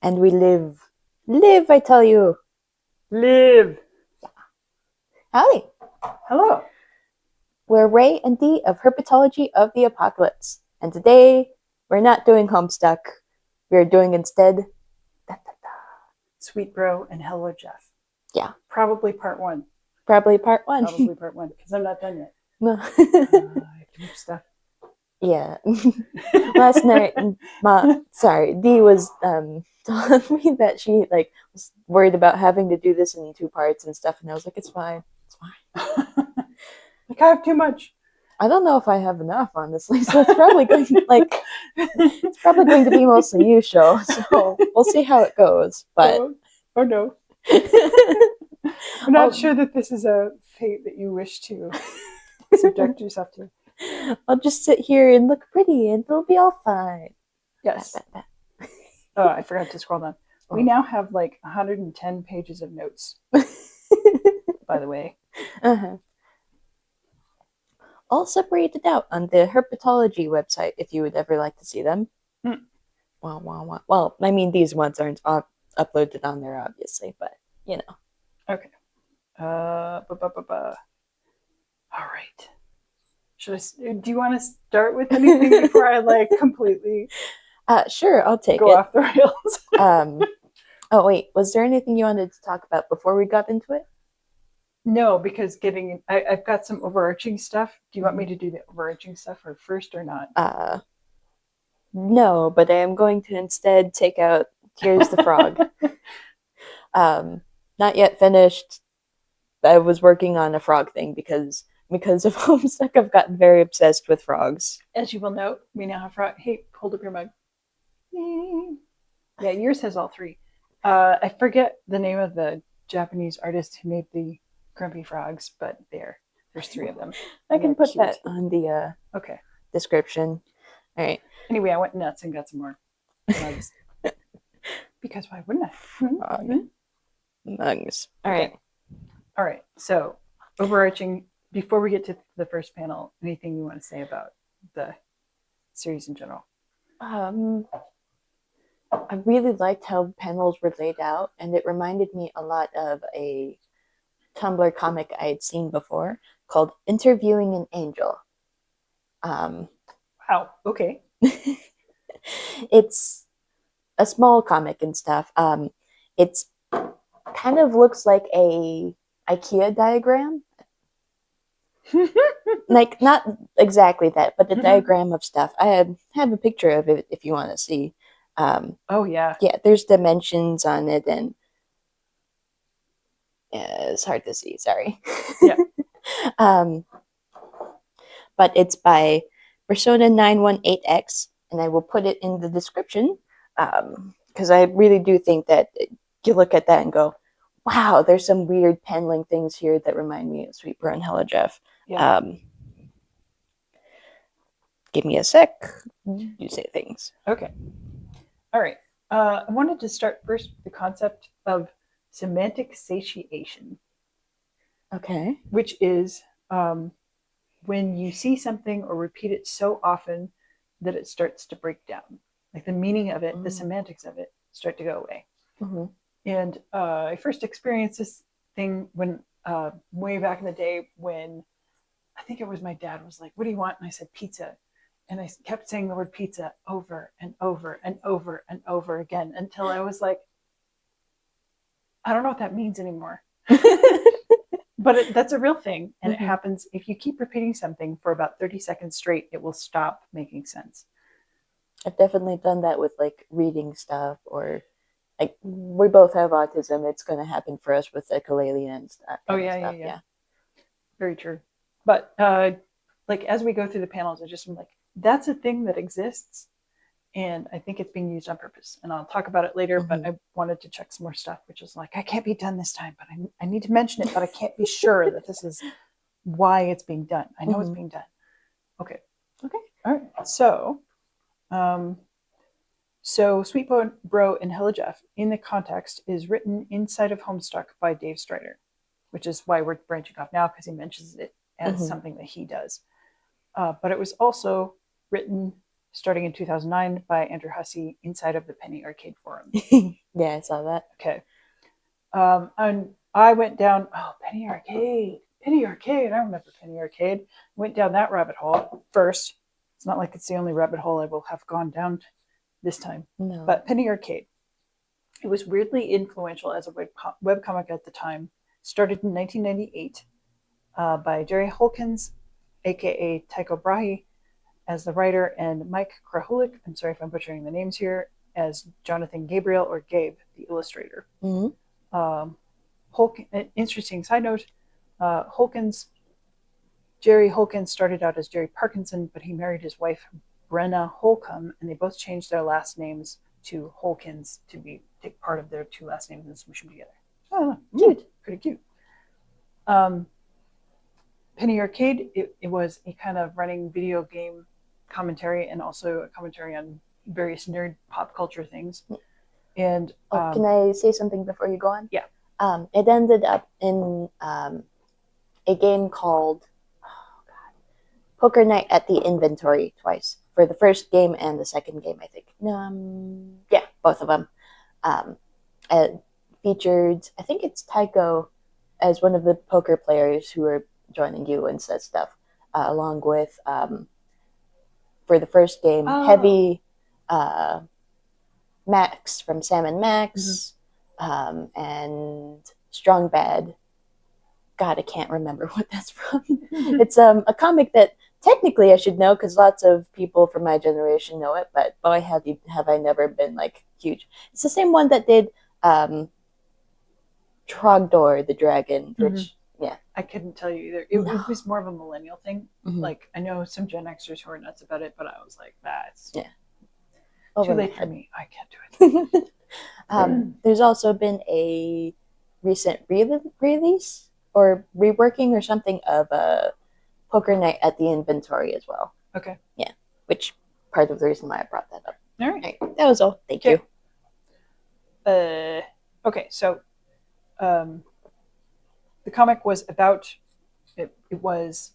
And we live. Live, I tell you. Live. Howdy. Hello. We're Ray and Dee of Herpetology of the Apocalypse. And today, we're not doing Homestuck. We're doing instead... Da, da, da. Sweet Bro and Hello Jeff. Yeah. Probably part one. Probably part one. Probably part one, because I'm not done yet. No. I keep stuff. Yeah. Last night, Dee was telling me that she was worried about having to do this in 2 parts and stuff, and I was like, it's fine. It's fine. Like, I have too much. I don't know if I have enough, honestly. So it's probably going to be mostly you show. So we'll see how it goes. But oh no. I'm not sure that this is a fate that you wish to subject yourself to. I'll just sit here and look pretty and it'll be all fine. Yes. Oh, I forgot to scroll down. We now have like 110 pages of notes. By the way. Uh-huh. All separated out on the Herpetology website if you would ever like to see them. Well, I mean, these ones aren't uploaded on there, obviously, but you know. Okay. All right. Do you want to start with anything before I completely sure, I'll take go off the rails? Oh wait, was there anything you wanted to talk about before we got into it? No, because I've got some overarching stuff. Do you want me to do the overarching stuff first or not? No, but I am going to instead take out Here's the Frog. Not yet finished. I was working on a frog thing because of Homestuck, I've gotten very obsessed with frogs. As you will note, we now have frog. Hey, hold up your mug. Yeah, yours has all 3. I forget the name of the Japanese artist who made the grumpy frogs, but there's 3 of them. I can put that on the description. All right. Anyway, I went nuts and got some more mugs. Because why wouldn't I? Mugs. All right. All right. So, overarching, before we get to the first panel, anything you want to say about the series in general? I really liked how panels were laid out, and it reminded me a lot of a Tumblr comic I had seen before called Interviewing an Angel. Wow. Okay. It's a small comic and stuff. It's kind of looks like a IKEA diagram. Like not exactly that, but the diagram of stuff. I have a picture of it if you want to see. Oh yeah. Yeah, there's dimensions on it, and it's hard to see. Sorry. Yeah. But it's by Persona 918X, and I will put it in the description because I really do think that you look at that and go, wow, there's some weird paneling things here that remind me of Sweet Bro and Hello Jeff. Yeah. Give me a sec. You say things. Okay. All right. I wanted to start first with the concept of semantic satiation. Okay. Which is when you see something or repeat it so often that it starts to break down. Like the meaning of it, the semantics of it start to go away. And I first experienced this thing when way back in the day when I think it was my dad was like, what do you want? And I said, pizza. And I kept saying the word pizza over and over and over and over again until I was like, I don't know what that means anymore. But that's a real thing. And it happens if you keep repeating something for about 30 seconds straight, it will stop making sense. I've definitely done that with reading stuff, or we both have autism. It's going to happen for us with ukulele and stuff. Oh yeah. Very true. But as we go through the panels, I just am like, that's a thing that exists. And I think it's being used on purpose. And I'll talk about it later, but I wanted to check some more stuff, which is I can't be done this time, but I need to mention it, but I can't be sure that this is why it's being done. I know it's being done. Okay. All right. So Sweet Bro and Hello Jeff in the context is written inside of Homestuck by Dave Strider, which is why we're branching off now, because he mentions it as something that he does. But it was also written starting in 2009 by Andrew Hussey inside of the Penny Arcade forum. Yeah, I saw that. Okay. And I went down, Penny Arcade. I remember Penny Arcade. Went down that rabbit hole first. It's not like it's the only rabbit hole I will have gone down this time. No. But Penny Arcade. It was weirdly influential as a webcomic at the time. Started in 1998 by Jerry Holkins, aka Tycho Brahe, as the writer, and Mike Krahulik, I'm sorry if I'm butchering the names here, as Jonathan Gabriel, or Gabe, the illustrator. Interesting side note, Jerry Holkins started out as Jerry Parkinson, but he married his wife, Brenna Holcomb, and they both changed their last names to Holkins to take part of their two last names and smush them together. Oh, cute. Pretty cute. Penny Arcade, it was a kind of running video game commentary and also a commentary on various nerd pop culture things. And can I say something before you go on? Yeah. It ended up in a game called Poker Night at the Inventory twice, for the first game and the second game, I think. Yeah, both of them. It featured, I think it's Tycho as one of the poker players who are joining you and said stuff, along with, for the first game, Heavy, Max from Sam and Max, and Strong Bad. God, I can't remember what that's from. It's a comic that technically I should know because lots of people from my generation know it, but boy, have I never been like huge. It's the same one that did Trogdor the Dragon, which, yeah. I couldn't tell you either. It was more of a millennial thing. Like, I know some Gen Xers who are nuts about it, but I was like, that's too late for me. I can't do it. There's also been a recent release or reworking or something of Poker Night at the Inventory as well. Okay. Yeah, which part of the reason why I brought that up. All right. That was all. Thank you. Okay, so the comic was about, it was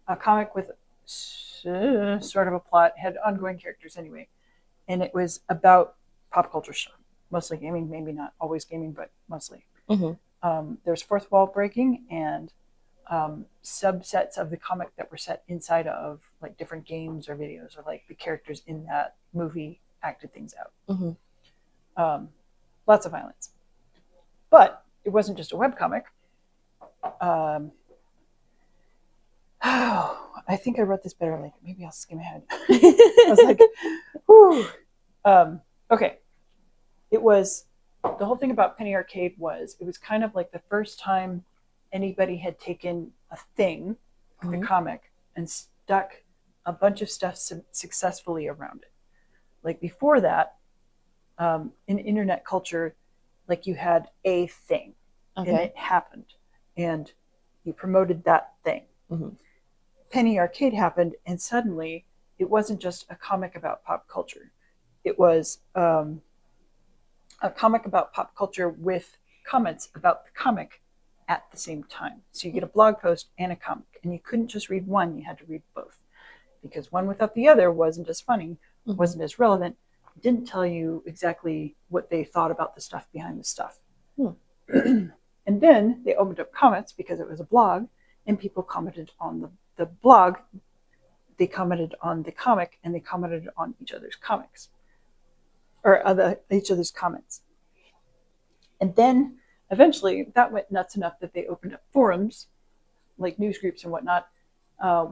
a comic with sort of a plot, had ongoing characters anyway, and it was about pop culture stuff, mostly gaming, maybe not always gaming, but mostly. There's fourth wall breaking and subsets of the comic that were set inside of like different games or videos, or like the characters in that movie acted things out. Lots of violence, but it wasn't just a webcomic. I think I wrote this better later. Maybe I'll skim ahead. I was like, whew. Okay. It was, the whole thing about Penny Arcade was, it was kind of like the first time anybody had taken a thing, the comic, and stuck a bunch of stuff successfully around it. Like before that, in internet culture, like you had a thing, and it happened, and you promoted that thing. Penny Arcade happened, and suddenly it wasn't just a comic about pop culture. It was a comic about pop culture with comments about the comic at the same time. So you get a blog post and a comic, and you couldn't just read one, you had to read both. Because one without the other wasn't as funny, wasn't as relevant, didn't tell you exactly what they thought about the stuff behind the stuff. And then they opened up comments because it was a blog, and people commented on the blog, they commented on the comic, and they commented on each other's comics, or each other's comments. And then eventually that went nuts enough that they opened up forums, like news groups and whatnot,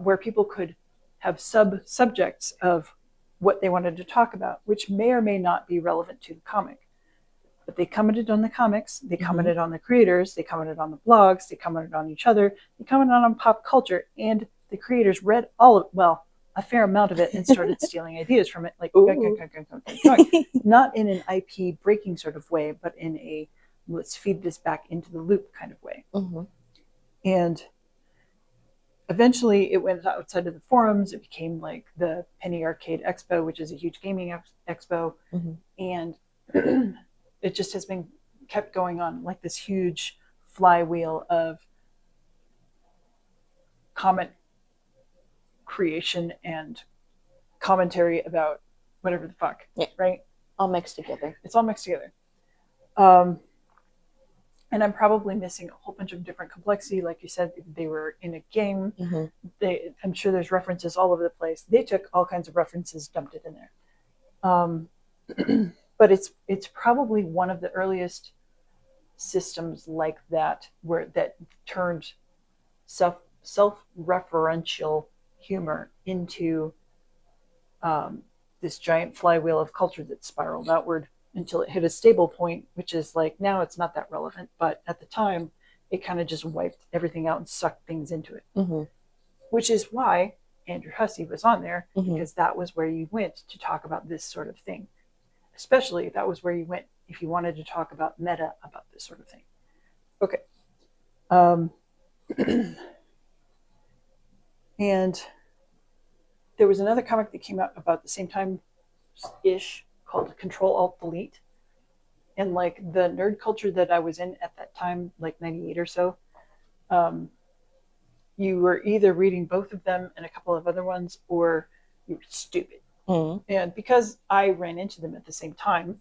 where people could have subjects of what they wanted to talk about, which may or may not be relevant to the comic. But they commented on the comics, they commented on the creators, they commented on the blogs, they commented on each other, they commented on pop culture, and the creators read all of, well, a fair amount of it, and started stealing ideas from it, like not in an IP breaking sort of way, but in a let's feed this back into the loop kind of way. And eventually it went outside of the forums. It became like the Penny Arcade Expo, which is a huge gaming expo, and it just has been kept going on, like this huge flywheel of comment creation and commentary about whatever the fuck. Yeah. Right? All mixed together. It's all mixed together. And I'm probably missing a whole bunch of different complexity. Like you said, they were in a game. I'm sure there's references all over the place. They took all kinds of references, dumped it in there. But it's probably one of the earliest systems like that that turned self-referential humor into this giant flywheel of culture that spiraled outward until it hit a stable point, which is like now it's not that relevant, but at the time it kind of just wiped everything out and sucked things into it. Which is why Andrew Hussey was on there, because that was where you went to talk about this sort of thing. Especially that was where you went if you wanted to talk about meta about this sort of thing. Okay. And there was another comic that came out about the same time-ish called Control-Alt-Delete. And like the nerd culture that I was in at that time, like 98 or so, you were either reading both of them and a couple of other ones, or you were stupid. And because I ran into them at the same time,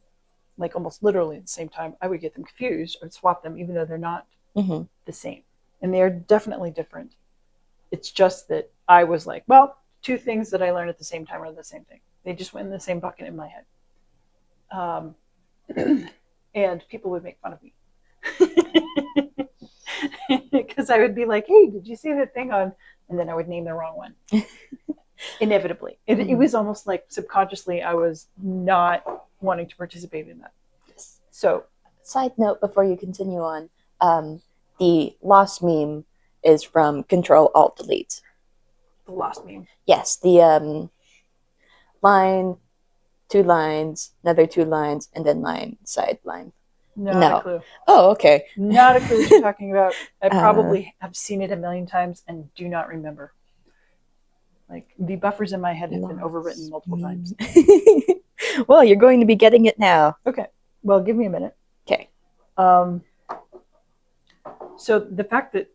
like almost literally at the same time, I would get them confused or swap them, even though they're not the same. And they're definitely different. It's just that I was like, well, two things that I learned at the same time are the same thing. They just went in the same bucket in my head. And people would make fun of me. Because I would be like, hey, did you see that thing on? And then I would name the wrong one. Inevitably. It was almost like subconsciously I was not wanting to participate in that. So, side note before you continue on, the lost meme is from Control-Alt-Delete. The lost meme. Yes, the line, 2 lines, another 2 lines, and then line, side line. Not a clue. Oh, okay. Not a clue what you're talking about. I probably have seen it a million times and do not remember. Like, the buffers in my head have been overwritten multiple times. Well, you're going to be getting it now. Okay. Well, give me a minute. Okay. So the fact that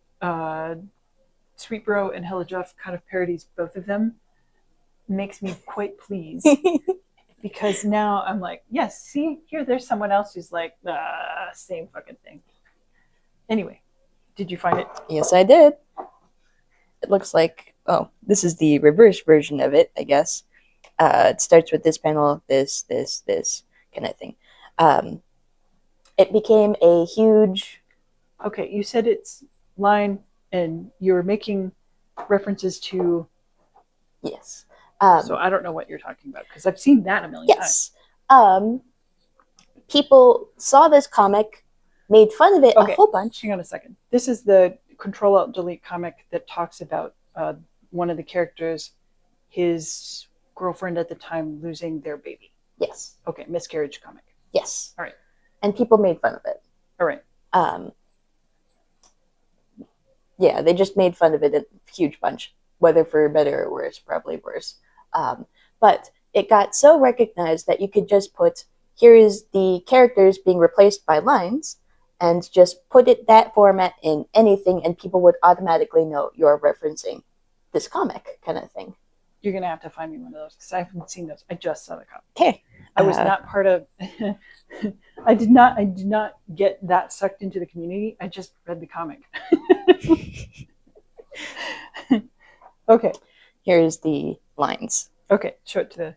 Sweetbro and Hella Jeff kind of parodies both of them makes me quite pleased. Because now I'm like, yes, see, here there's someone else who's like, same fucking thing. Anyway, did you find it? Yes, I did. It looks like, oh, this is the reverse version of it, I guess. It starts with this panel, this kind of thing. It became a huge... Okay, you said it's line, and you're making references to... Yes. So I don't know what you're talking about, because I've seen that a million times. Yes. People saw this comic, made fun of it a whole bunch. Hang on a second. This is the Control-Alt-Delete comic that talks about one of the characters, his girlfriend at the time losing their baby. Yes. Okay, miscarriage comic. Yes. All right. And people made fun of it. All right. Yeah, they just made fun of it a huge bunch, whether for better or worse, probably worse. But it got so recognized that you could just put, here is the characters being replaced by lines, and just put it that format in anything, and people would automatically know you're referencing this comic kind of thing. You're going to have to find me one of those, because I haven't seen those. I just saw the comic. Okay. I was not part of... I did not get that sucked into the community. I just read the comic. Okay. Here's the lines. Okay, show it to the...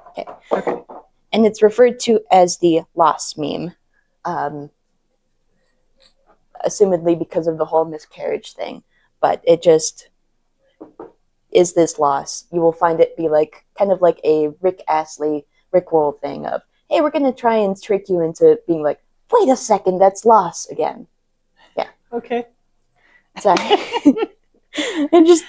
Okay. Okay. And it's referred to as the loss meme. Assumedly because of the whole miscarriage thing. But it just is this loss. You will find it be like, kind of like a Rick Astley, Rickroll thing of, hey, we're going to try and trick you into being like, wait a second, that's loss again. Yeah. Okay. Sorry. It just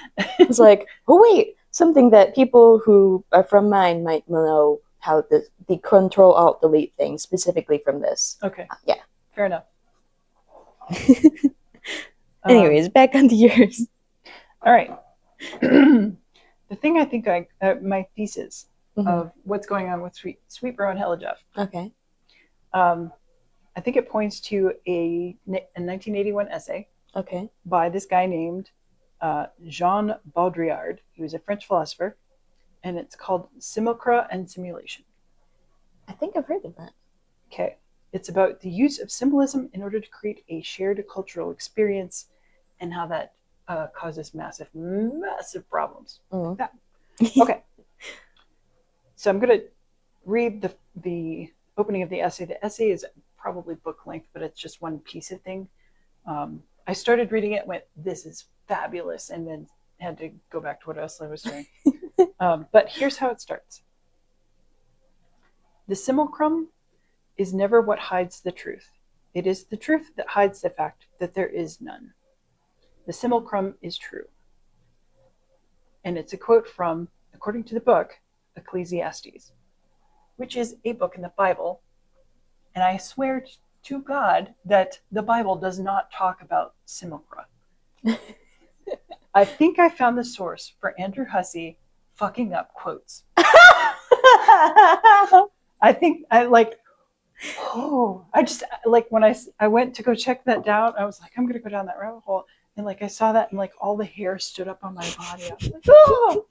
was like, oh wait, something that people who are from mine might know how the Control-Alt-Delete thing specifically from this. Okay. Yeah. Fair enough. Anyways, back onto yours. All right. The thing I think my thesis of what's going on with Sweetbro and Hella Jeff. Okay. I think it points to a 1981 essay. Okay. By this guy named Jean Baudrillard. He was a French philosopher, and it's called Simulacra and Simulation. I think I've heard of that. Okay. It's about the use of symbolism in order to create a shared cultural experience and how that causes massive, massive problems. Mm. Like that. Okay. So I'm going to read the opening of the essay. The essay is probably book length, but it's just one piece of thing. I started reading it, went, this is fabulous, and then had to go back to what else I was doing. But here's how it starts. The simulacrum is never what hides the truth. It is the truth that hides the fact that there is none. The simulacrum is true. And it's a quote from, according to the book, Ecclesiastes, which is a book in the Bible. And I swear to God that the Bible does not talk about simulacra. I think I found the source for Andrew Hussey fucking up quotes. I think I like, oh, I just like when I went to go check that down, I was like, I'm gonna go down that rabbit hole, and like I saw that, and like all the hair stood up on my body. I was like, oh,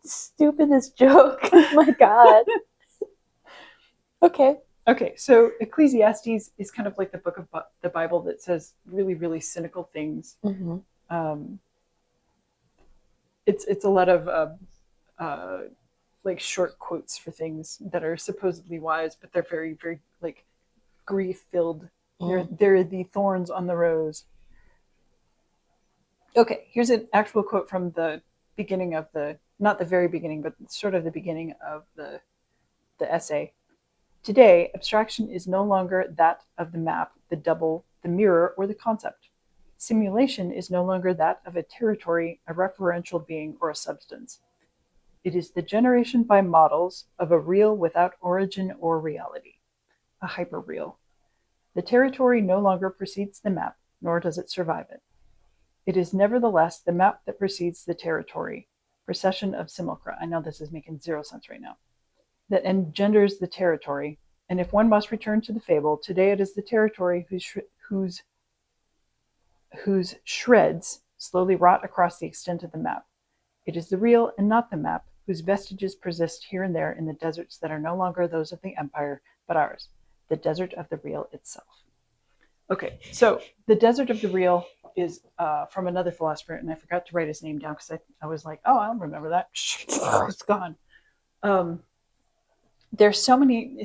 stupidest joke. Oh my God. Okay. Okay, so Ecclesiastes is kind of like the book of the Bible that says really, really cynical things. Mm-hmm. It's a lot of like short quotes for things that are supposedly wise, but they're very, very like grief filled. They're the thorns on the rose. Okay, here's an actual quote from the beginning of not the very beginning, but sort of the beginning of the essay. Today, abstraction is no longer that of the map, the double, the mirror, or the concept. Simulation is no longer that of a territory, a referential being, or a substance. It is the generation by models of a real without origin or reality, a hyperreal. The territory no longer precedes the map, nor does it survive it. It is nevertheless the map that precedes the territory, procession of simulacra. I know this is making zero sense right now. That engenders the territory, and if one must return to the fable, today it is the territory whose shreds slowly rot across the extent of the map. It is the real and not the map, whose vestiges persist here and there in the deserts that are no longer those of the empire, but ours, the desert of the real itself. Okay, so the desert of the real is from another philosopher, and I forgot to write his name down because I was like, oh, I'll remember that. It's gone. There's so many,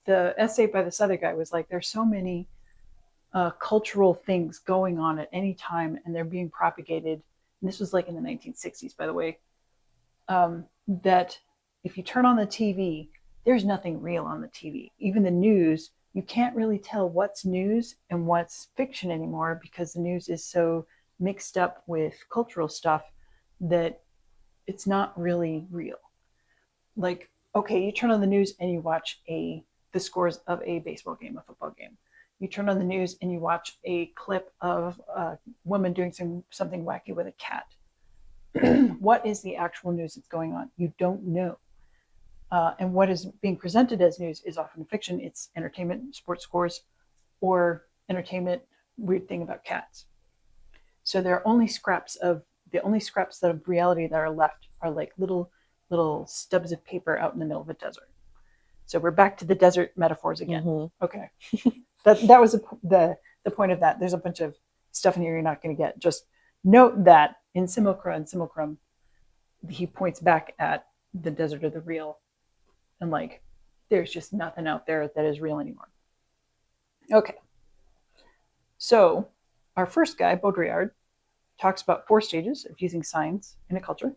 the essay by this other guy was like, there's so many cultural things going on at any time, and they're being propagated. And this was like in the 1960s, by the way, that if you turn on the TV, there's nothing real on the TV. Even the news, you can't really tell what's news and what's fiction anymore because the news is so mixed up with cultural stuff that it's not really real. Like, okay, you turn on the news and you watch the scores of a baseball game, a football game. You turn on the news and you watch a clip of a woman doing something wacky with a cat. What is the actual news that's going on? You don't know. And what is being presented as news is often fiction. It's entertainment, sports scores, or entertainment, weird thing about cats. So there are only scraps of reality that are left are like little stubs of paper out in the middle of a desert. So we're back to the desert metaphors again. Mm-hmm. Okay. That was the point of that. There's a bunch of stuff in here you're not going to get. Just note that in Simulacra and Simulacrum, he points back at the desert of the real, and like, there's just nothing out there that is real anymore. Okay. So our first guy, Baudrillard, talks about 4 stages of using signs in a culture.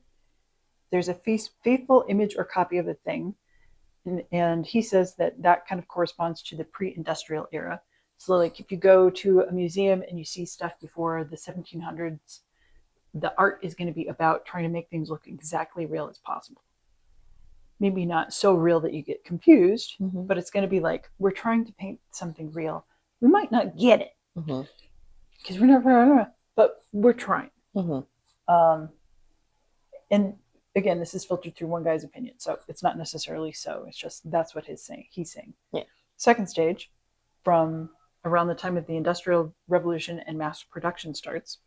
There's a faithful image or copy of a thing. And he says that kind of corresponds to the pre-industrial era. So like if you go to a museum and you see stuff before the 1700s, the art is going to be about trying to make things look exactly real as possible. Maybe not so real that you get confused, mm-hmm. but it's going to be like, we're trying to paint something real. We might not get it because we're never, but we're trying. Mm-hmm. And again, this is filtered through one guy's opinion, so it's not necessarily so. It's just that's what he's saying. Yeah. Second stage, from around the time of the Industrial Revolution and mass production starts,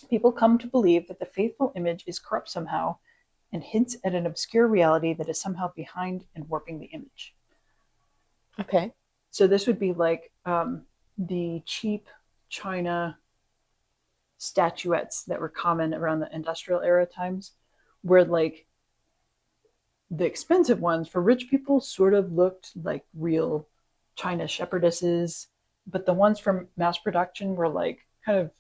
people come to believe that the faithful image is corrupt somehow and hints at an obscure reality that is somehow behind and warping the image. Okay. So this would be like the cheap China statuettes that were common around the industrial era times, where like the expensive ones for rich people sort of looked like real China shepherdesses, but the ones from mass production were like kind of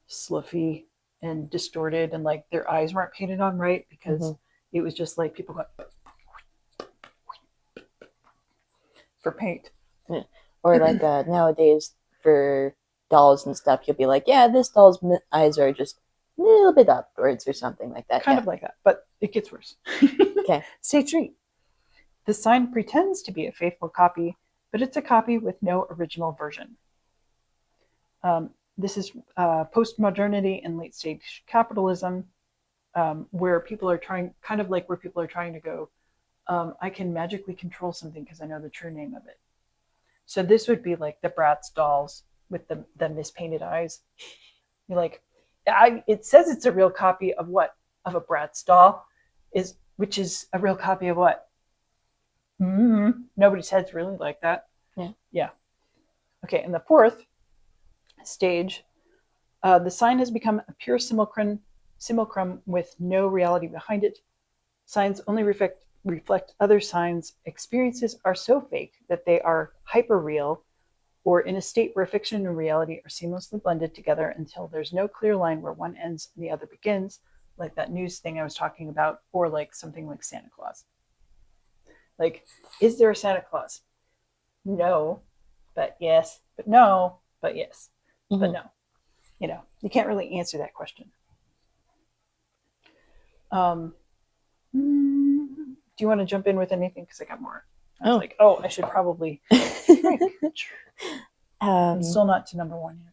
sloughy and distorted, and like their eyes weren't painted on right because it was just like people going for paint. Yeah. Or like nowadays for dolls and stuff, you'll be like, yeah, this doll's eyes are just a little bit upwards or something like that. Kind of like that, but it gets worse. Okay. Stage 3. The sign pretends to be a faithful copy, but it's a copy with no original version. This is post-modernity and late-stage capitalism, where people are trying to go, I can magically control something because I know the true name of it. So this would be like the Bratz dolls with the mispainted eyes. You're like, it says it's a real copy of what? Of a Bratz doll, which is a real copy of what? Nobody's head's really like that. Yeah. Okay, and the fourth stage, the sign has become a pure simulacrum with no reality behind it. Signs only reflect other signs. Experiences are so fake that they are hyper-real, or in a state where fiction and reality are seamlessly blended together until there's no clear line where one ends and the other begins, like that news thing I was talking about, or like something like Santa Claus. Like, is there a Santa Claus? No, but yes, but no, but yes, but no. You know, you can't really answer that question. Do you want to jump in with anything? Because I got more. I was like, I should probably. I'm still not to number 1 yet.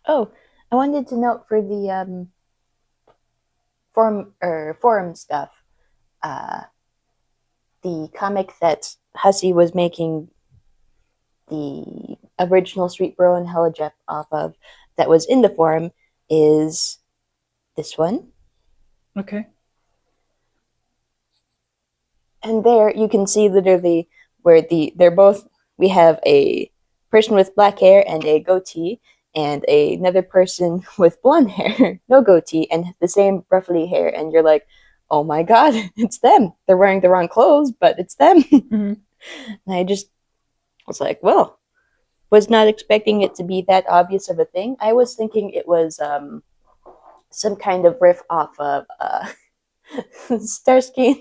Oh, I wanted to note for the forum stuff, the comic that Hussey was making the original Sweet Bro and Hella Jeff off of, that was in the forum, is this one. Okay. And there you can see literally where they're both, we have a person with black hair and a goatee, and another person with blonde hair, no goatee, and the same ruffly hair. And you're like, oh my God, it's them. They're wearing the wrong clothes, but it's them. And I just was like, well, was not expecting it to be that obvious of a thing. I was thinking it was some kind of riff off of Starsky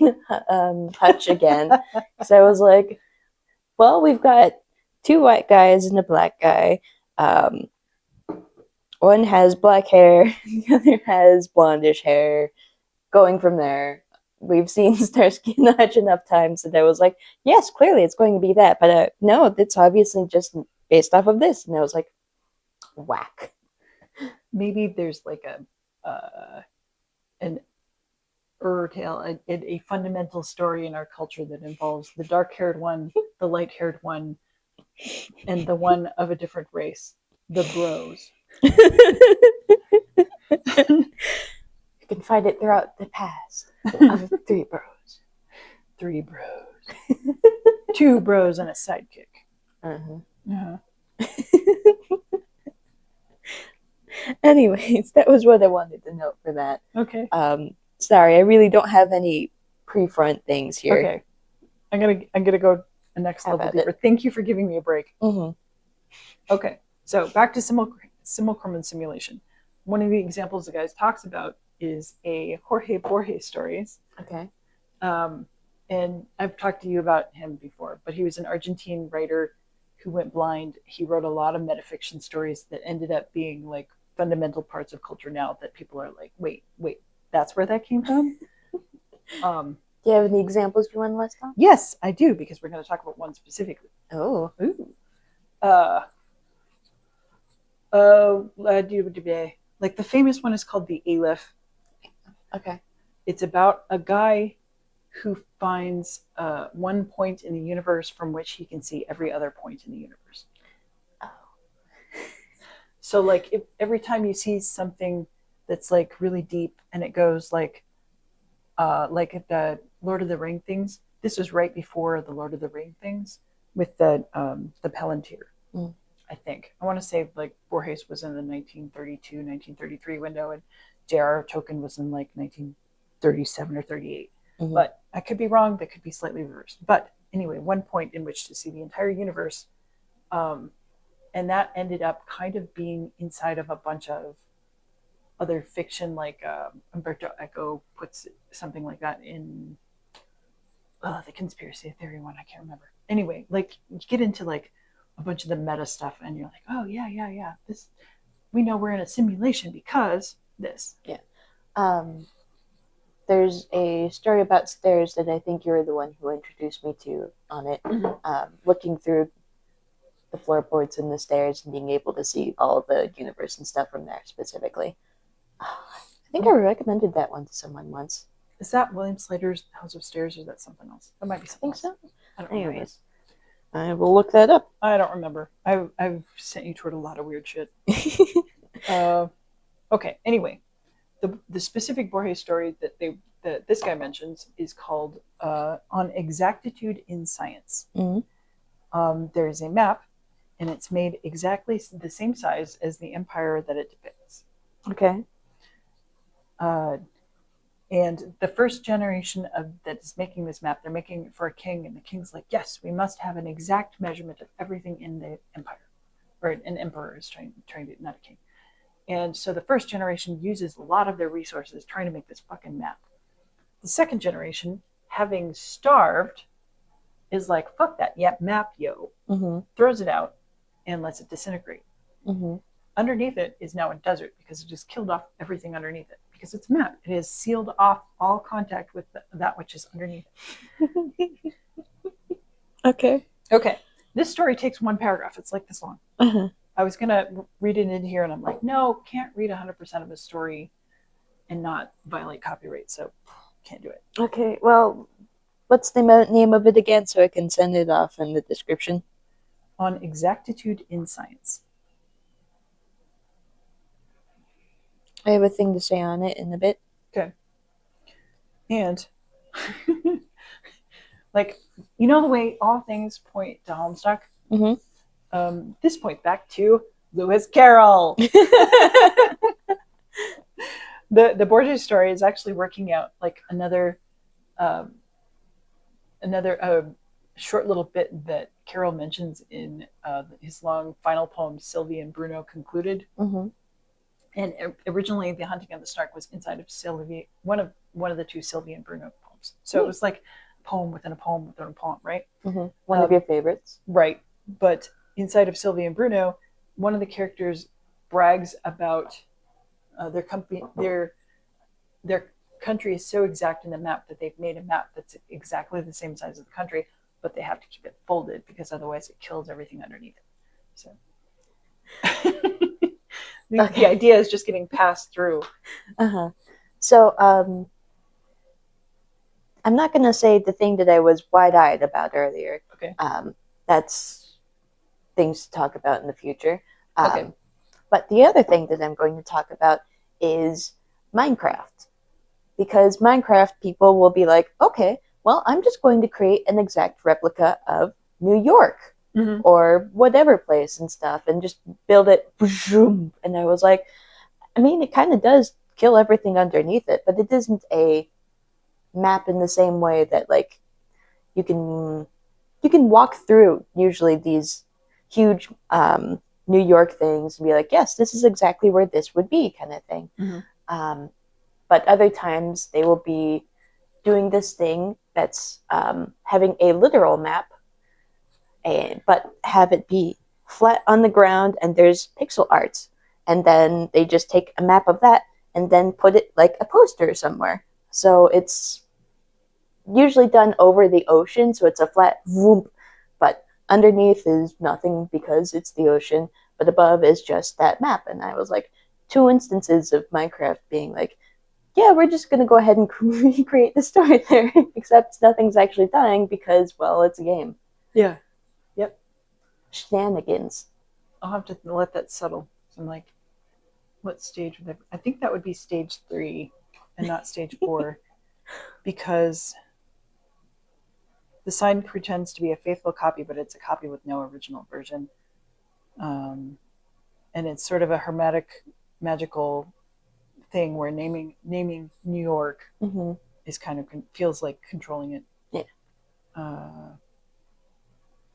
and Hutch again. So I was like, well, we've got 2 white guys and a black guy. One has black hair, the other has blondish hair. Going from there, we've seen Starsky and Hutch enough times that I was like, yes, clearly it's going to be that. But no, it's obviously just based off of this. And I was like, whack. Maybe there's like an tale, a fundamental story in our culture that involves the dark-haired one, the light-haired one, and the one of a different race, the bros. You can find it throughout the past of 3 bros. 3 bros. 2 bros and a sidekick. Anyways, that was what I wanted to note for that. Okay. Sorry, I really don't have any pre-front things here. Okay. I'm gonna go a next level deeper. Thank you for giving me a break. Okay. So back to simulacrum and simulation. One of the examples the guys talks about is a Jorge Borges stories. Okay. And I've talked to you about him before, but he was an Argentine writer who went blind. He wrote a lot of metafiction stories that ended up being like fundamental parts of culture now that people are like, wait, that's where that came from? Do you have any examples you want to list off? Yes, I do, because we're going to talk about one specifically. Oh. Ooh. Like the famous one is called the Aleph. Okay. It's about a guy who finds one point in the universe from which he can see every other point in the universe. Oh. So like if every time you see something that's like really deep and it goes like the Lord of the Ring things, this was right before the Lord of the Ring things with the Palantir. Mm. I think I want to say like Borges was in the 1932 1933 window and J.R.R. Tolkien was in like 1937 or 38. Mm-hmm. But I could be wrong. That could be slightly reversed. But anyway, one point in which to see the entire universe, and that ended up kind of being inside of a bunch of other fiction, like Umberto Eco puts something like that in the conspiracy theory one. I can't remember. Anyway, like you get into like a bunch of the meta stuff, and you're like, oh yeah. This we know we're in a simulation because this. Yeah. There's a story about stairs that I think you're the one who introduced me to on it. Mm-hmm. Looking through the floorboards and the stairs and being able to see all the universe and stuff from there specifically. I think I recommended that one to someone once. Is that William Slater's House of Stairs or is that something else? That might be something else. So. I don't remember. Anyways, I will look that up. I don't remember. I've sent you toward a lot of weird shit. Okay, anyway. The specific Borges story that this guy mentions is called On Exactitude in Science. Mm-hmm. There is a map, and it's made exactly the same size as the empire that it depicts. Okay. And the first generation that is making this map, they're making it for a king, and the king's like, yes, we must have an exact measurement of everything in the empire. Or an emperor is trying to, not a king. And so the first generation uses a lot of their resources trying to make this fucking map. The second generation, having starved, is like, fuck that, map, yo. Mm-hmm. Throws it out and lets it disintegrate. Mm-hmm. Underneath it is now a desert because it just killed off everything underneath it. Because it's a map. It has sealed off all contact with that which is underneath it. Okay. This story takes one paragraph. It's like this long. Uh-huh. I was going to read it in here, and I'm like, no, can't read 100% of a story and not violate copyright, so can't do it. Okay, well, what's the name of it again so I can send it off in the description? On Exactitude in Science. I have a thing to say on it in a bit. Okay. And, like, you know the way all things point to Homestuck? Mm-hmm. This points back to Lewis Carroll. The Borges story is actually working out like another short little bit that Carroll mentions in his long final poem, Sylvie and Bruno Concluded. Mm-hmm. And originally, The Hunting of the Snark was inside of Sylvie, one of the two Sylvie and Bruno poems. So it was like a poem within a poem within a poem, right? Mm-hmm. One of your favorites, right? But inside of Sylvie and Bruno, one of the characters brags about their company. Their country is so exact in the map that they've made a map that's exactly the same size as the country, but they have to keep it folded because otherwise it kills everything underneath it. So the idea is just getting passed through. Uh-huh. So I'm not going to say the thing that I was wide-eyed about earlier. Okay. That's things to talk about in the future. Okay. But the other thing that I'm going to talk about is Minecraft. Because Minecraft people will be like, okay, well, I'm just going to create an exact replica of New York. Mm-hmm. Or whatever place and stuff, and just build it. And I was like, I mean, it kind of does kill everything underneath it, but it isn't a map in the same way that like you can walk through usually these huge New York things and be like, yes, this is exactly where this would be, kind of thing. Mm-hmm. But other times they will be doing this thing that's having a literal map. But have it be flat on the ground and there's pixel art. And then they just take a map of that and then put it like a poster somewhere. So it's usually done over the ocean, so it's a flat whoop. But underneath is nothing because it's the ocean, but above is just that map. And I was like, 2 instances of Minecraft being like, yeah, we're just going to go ahead and recreate the story there, except nothing's actually dying because, well, it's a game. Yeah. Yep. Shenanigans. I'll have to let that settle. So I'm like, what stage would I think that would be stage 3 and not stage 4 because the sign pretends to be a faithful copy, but it's a copy with no original version. And it's sort of a hermetic, magical thing where naming New York is kind of feels like controlling it. Yeah.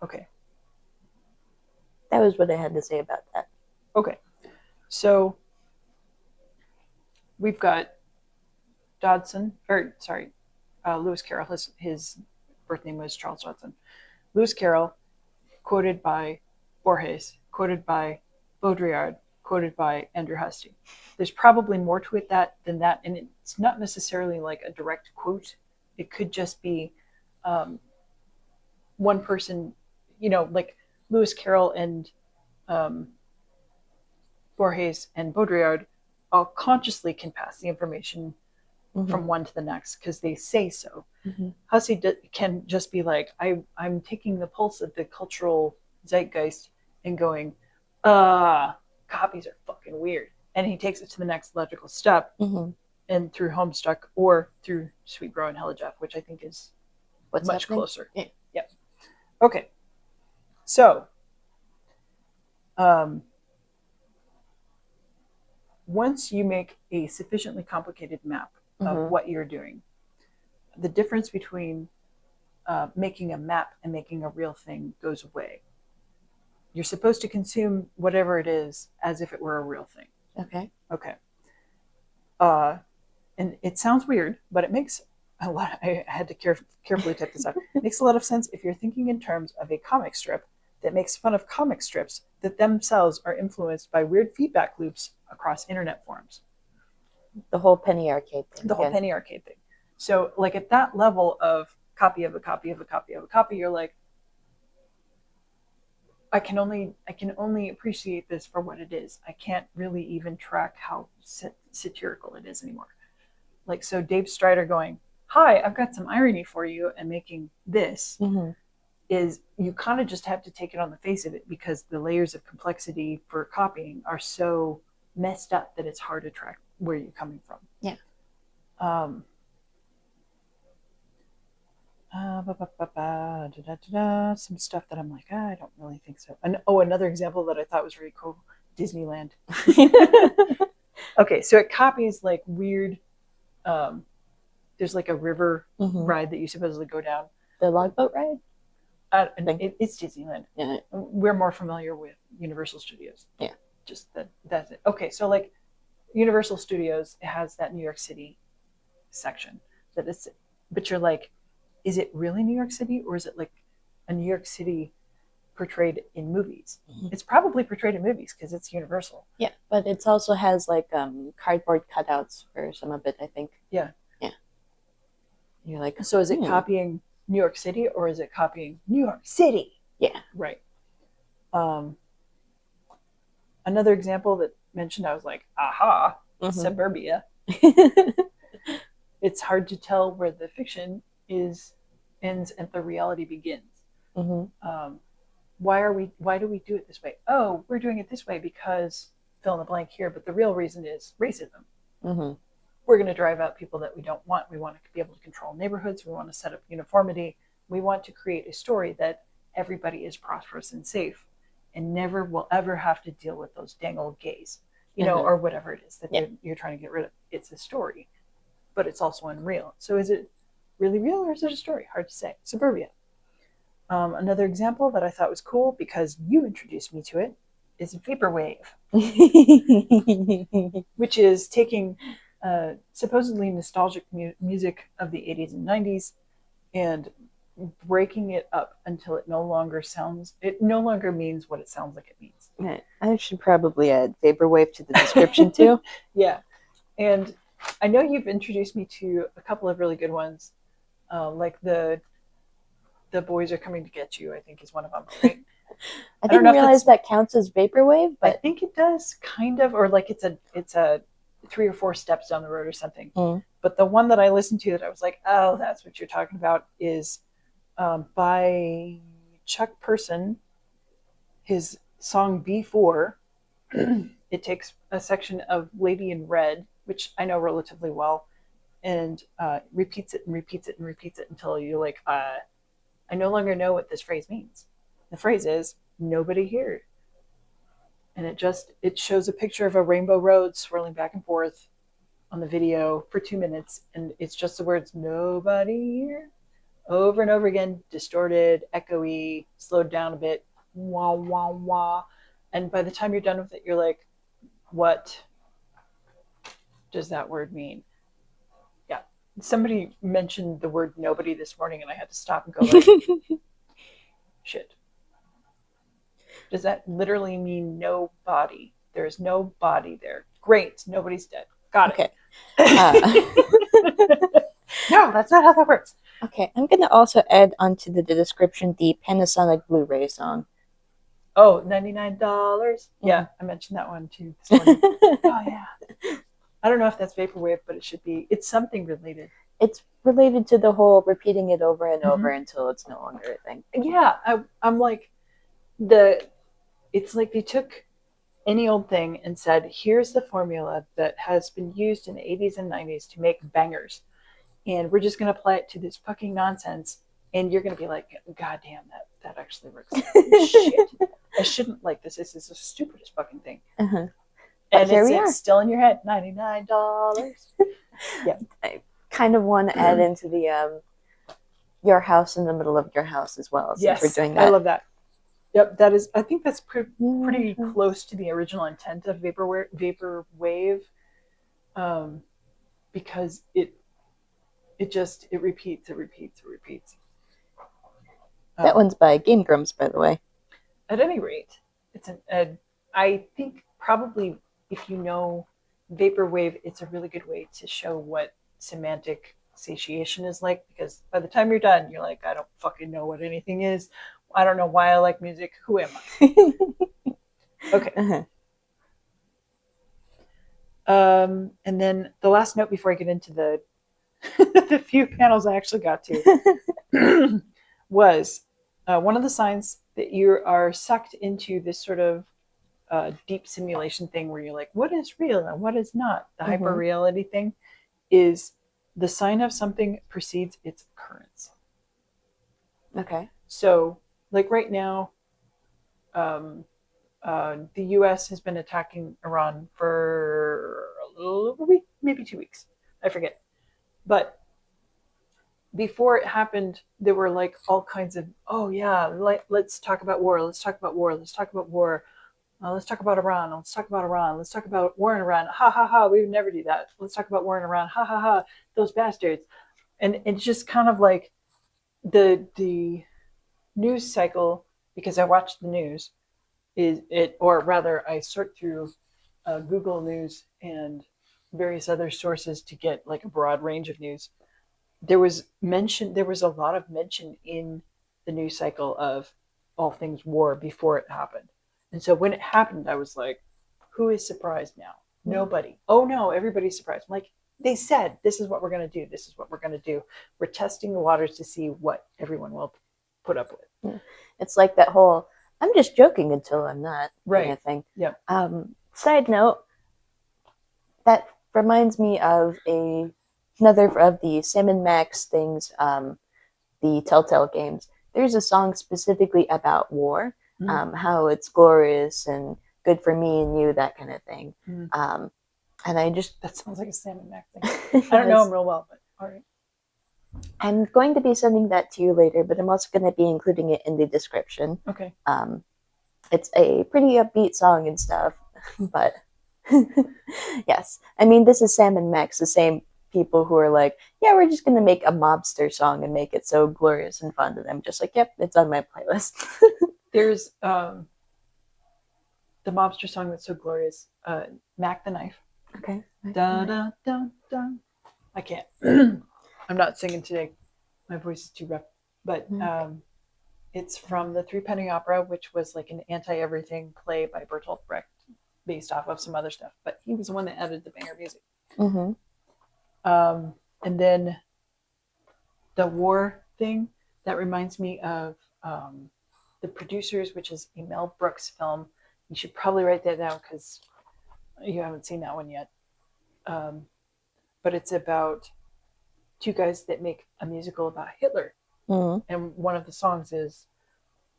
Okay. That was what I had to say about that. Okay. So we've got Lewis Carroll. His birth name was Charles Dodson. Lewis Carroll, quoted by Borges, quoted by Baudrillard, quoted by Andrew Husty. There's probably more to it than that, and it's not necessarily like a direct quote. It could just be one person, like Lewis Carroll and Borges and Baudrillard all consciously can pass the information from one to the next because they say so. Hussey can just be like, I'm taking the pulse of the cultural zeitgeist and going, copies are fucking weird. And he takes it to the next logical step and through Homestuck or through Sweet Bro and Hella Jeff, which I think is much closer. Yeah. Yep. Okay. So, once you make a sufficiently complicated map of what you're doing, the difference between making a map and making a real thing goes away. You're supposed to consume whatever it is as if it were a real thing. Okay. And it sounds weird, but it makes a lot. I had to carefully type this out. It makes a lot of sense if you're thinking in terms of a comic strip that makes fun of comic strips that themselves are influenced by weird feedback loops across internet forums. The whole penny arcade thing. Penny arcade thing. So, like at that level of copy of a copy of a copy of a copy, you're like, I can only appreciate this for what it is. I can't really even track how satirical it is anymore. Like, so Dave Strider going, hi, I've got some irony for you, and making this is, you kind of just have to take it on the face of it because the layers of complexity for copying are so messed up that it's hard to track where you're coming from. Yeah. Some stuff that I'm like, I don't really think so. And another example that I thought was really cool, Disneyland. Okay, so it copies like weird, there's like a river ride that you supposedly go down. The logboat ride? It's Disneyland. Yeah. We're more familiar with Universal Studios. Yeah. Just that's it. Okay, so like Universal Studios has that New York City section that is, but you're like, is it really New York City or is it like a New York City portrayed in movies? It's probably portrayed in movies because it's Universal. Yeah, but it also has like cardboard cutouts for some of it, I think. Yeah. Yeah. You're like, so is it copying New York City or is it copying New York City? Yeah. Right. Another example that mentioned, I was like, aha, suburbia. It's hard to tell where the fiction ends and the reality begins. Why do we do it this way? Oh, we're doing it this way because fill in the blank here, but the real reason is racism. We're going to drive out people that we don't want. We want to be able to control neighborhoods. We want to set up uniformity. We want to create a story that everybody is prosperous and safe and never will ever have to deal with those dang old gays, or whatever it is that you're trying to get rid of. It's a story, but it's also unreal. So is it really real or is it a story? Hard to say. Suburbia. Another example that I thought was cool because you introduced me to it is vaporwave, which is taking supposedly nostalgic music of the 80s and 90s and breaking it up until it no longer means what it sounds like it means. I should probably add vaporwave to the description too. Yeah. And I know you've introduced me to a couple of really good ones, like the boys are coming to get you, I think is one of them, right? I didn't realize that counts as vaporwave, but I think it does kind of, or like it's a 3 or 4 steps down the road or something. But the one that I listened to that I was like, oh, that's what you're talking about is by Chuck Person, his song B4. It takes a section of Lady in Red, which I know relatively well, and repeats it and repeats it and repeats it until you're like, I no longer know what this phrase means. The phrase is nobody here. And it shows a picture of a rainbow road swirling back and forth on the video for 2 minutes, and it's just the words nobody here over and over again, distorted, echoey, slowed down a bit, wah wah wah. And by the time you're done with it, you're like, what does that word mean? Yeah. Somebody mentioned the word nobody this morning, and I had to stop and go like, shit. Does that literally mean no body? There's no body there. Great. Nobody's dead. Got it. Okay. No, that's not how that works. Okay. I'm going to also add onto the description the Panasonic Blu-ray song. Oh, $99. Yeah, I mentioned that one too this morning. Oh, yeah. I don't know if that's vaporwave, but it should be. It's something related. It's related to the whole repeating it over and over until it's no longer a thing. Yeah, I'm like, it's like they took any old thing and said, here's the formula that has been used in the 80s and 90s to make bangers. And we're just going to apply it to this fucking nonsense. And you're going to be like, God damn, that actually works. Shit. I shouldn't like this. This is the stupidest fucking thing. And it's still in your head. $99. Yeah. I kind of want to add into the your house in the middle of your house as well. Yes, we're doing that. I love that. Yep, that is. I think that's pretty close to the original intent of vaporwave, because it repeats. That one's by Game Grumps, by the way. At any rate, I think probably if you know vaporwave, it's a really good way to show what semantic satiation is like, because by the time you're done, you're like, I don't fucking know what anything is. I don't know why I like music. Who am I? Okay. And then the last note before I get into the the few panels I actually got to was one of the signs that you are sucked into this sort of deep simulation thing where you're like, what is real and what is not? The hyper reality thing is the sign of something precedes its occurrence. Okay. So, like right now, the U.S. has been attacking Iran for a week, maybe 2 weeks. I forget. But before it happened, there were like all kinds of, oh yeah, let's talk about war. Let's talk about war. Let's talk about war. Let's talk about Iran. Let's talk about Iran. Let's talk about war in Iran. Ha ha ha. We would never do that. Let's talk about war in Iran. Ha ha ha. Those bastards. And it's just kind of like the news cycle, because I watch the news, or rather I sort through Google News and various other sources to get like a broad range of news. There was a lot of mention in the news cycle of all things war before it happened. And so when it happened, I was like, who is surprised now? Nobody. Oh no, everybody's surprised. I'm like, they said, this is what we're going to do. This is what we're going to do. We're testing the waters to see what everyone will put up with. It's like that whole, I'm just joking until I'm not, right, kind of thing. Yeah. Side note, that reminds me of another of the Sam and Max things, the Telltale games. There's a song specifically about war, how it's glorious and good for me and you, that kind of thing. And I just... That sounds like a Sam and Max thing. I don't know them real well, but all right. I'm going to be sending that to you later, but I'm also going to be including it in the description. Okay. It's a pretty upbeat song and stuff, but yes. I mean, this is Sam and Max, the same people who are like, yeah, we're just going to make a mobster song and make it so glorious and fun. And I'm just like, yep, it's on my playlist. There's the mobster song that's so glorious, Mac the Knife. Okay. Da, da, da, da. I can't. I'm not singing today. My voice is too rough. But it's from the Three Penny Opera, which was like an anti-everything play by Bertolt Brecht, based off of some other stuff, but he was the one that added the banger music. Mm-hmm. And then the war thing, that reminds me of The Producers, which is a Mel Brooks film. You should probably write that down because you haven't seen that one yet. But it's about two guys that make a musical about Hitler. Mm-hmm. And one of the songs is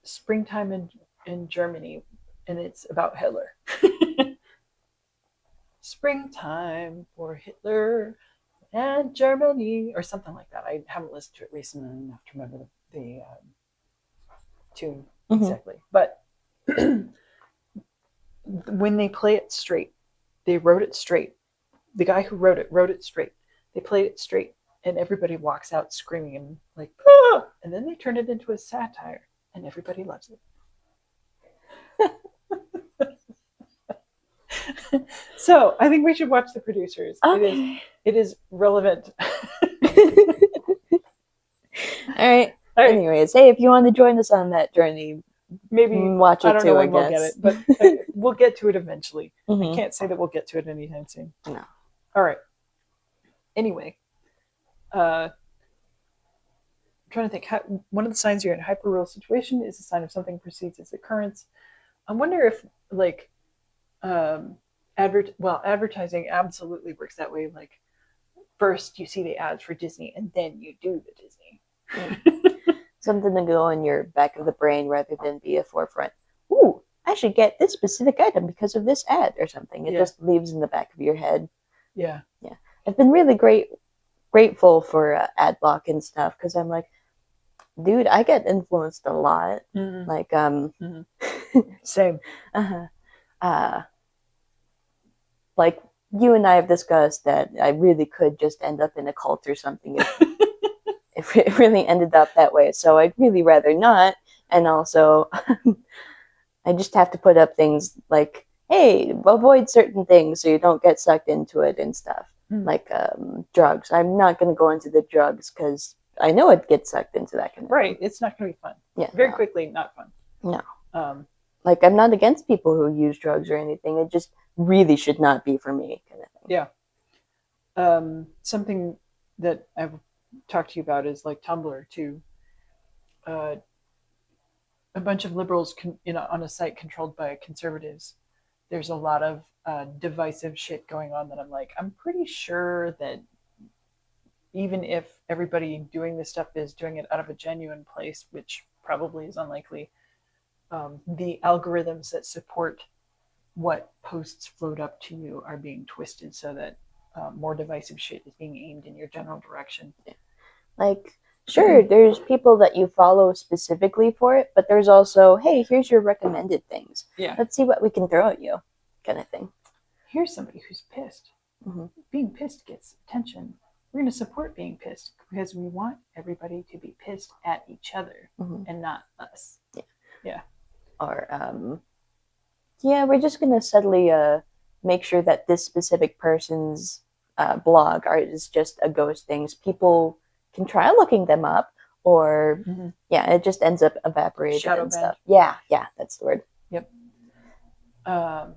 Springtime in Germany, and it's about Hitler. Springtime for Hitler and Germany, or something like that. I haven't listened to it recently enough to remember the tune exactly. But when they play it straight, they wrote it straight. The guy who wrote it straight. They played it straight, and everybody walks out screaming and like, ah! And then they turn it into a satire, and everybody loves it. So I think we should watch The Producers. Okay. It is relevant. All right. Anyways, hey, if you want to join us on that journey, maybe watch it I don't too. know I when guess we'll get it, but we'll get to it eventually. Mm-hmm. I can't say that we'll get to it anytime soon. No. All right. Anyway, I'm trying to think. One of the signs you're in a hyper-real situation is a sign of something precedes its occurrence. I wonder if like advertising absolutely works that way. Like first you see the ads for Disney and then you do the Disney. Something to go in your back of the brain rather than be a forefront. Ooh, I should get this specific item because of this ad or something. It just leaves in the back of your head. Yeah. Yeah. I've been really grateful for ad block and stuff because I'm like, dude, I get influenced a lot. Mm-hmm. Like, Same. Like you and I have discussed that I really could just end up in a cult or something if it really ended up that way. So I'd really rather not. And also, I just have to put up things like, hey, avoid certain things so you don't get sucked into it and stuff. Like drugs. I'm not going to go into the drugs because I know I'd get sucked into that kind of thing. It's not going to be fun. Yeah, very quickly, not fun. No. Like I'm not against people who use drugs or anything. It just really should not be for me, kind of thing. Yeah. Something that I've talked to you about is like Tumblr too. A bunch of liberals, on a site controlled by conservatives. There's a lot of divisive shit going on that I'm like, I'm pretty sure that even if everybody doing this stuff is doing it out of a genuine place, which probably is unlikely, the algorithms that support what posts float up to you are being twisted so that more divisive shit is being aimed in your general direction. Yeah. Like, sure, there's people that you follow specifically for it, but there's also, hey, here's your recommended things. Yeah. Let's see what we can throw at you, kind of thing. Here's somebody who's pissed. Mm-hmm. Being pissed gets attention. We're going to support being pissed because we want everybody to be pissed at each other and not us. Yeah. Or, we're just going to subtly make sure that this specific person's blog is just a ghost things. People can try looking them up, or it just ends up evaporating Shadow and ban. stuff. Yeah, that's the word. Yep. I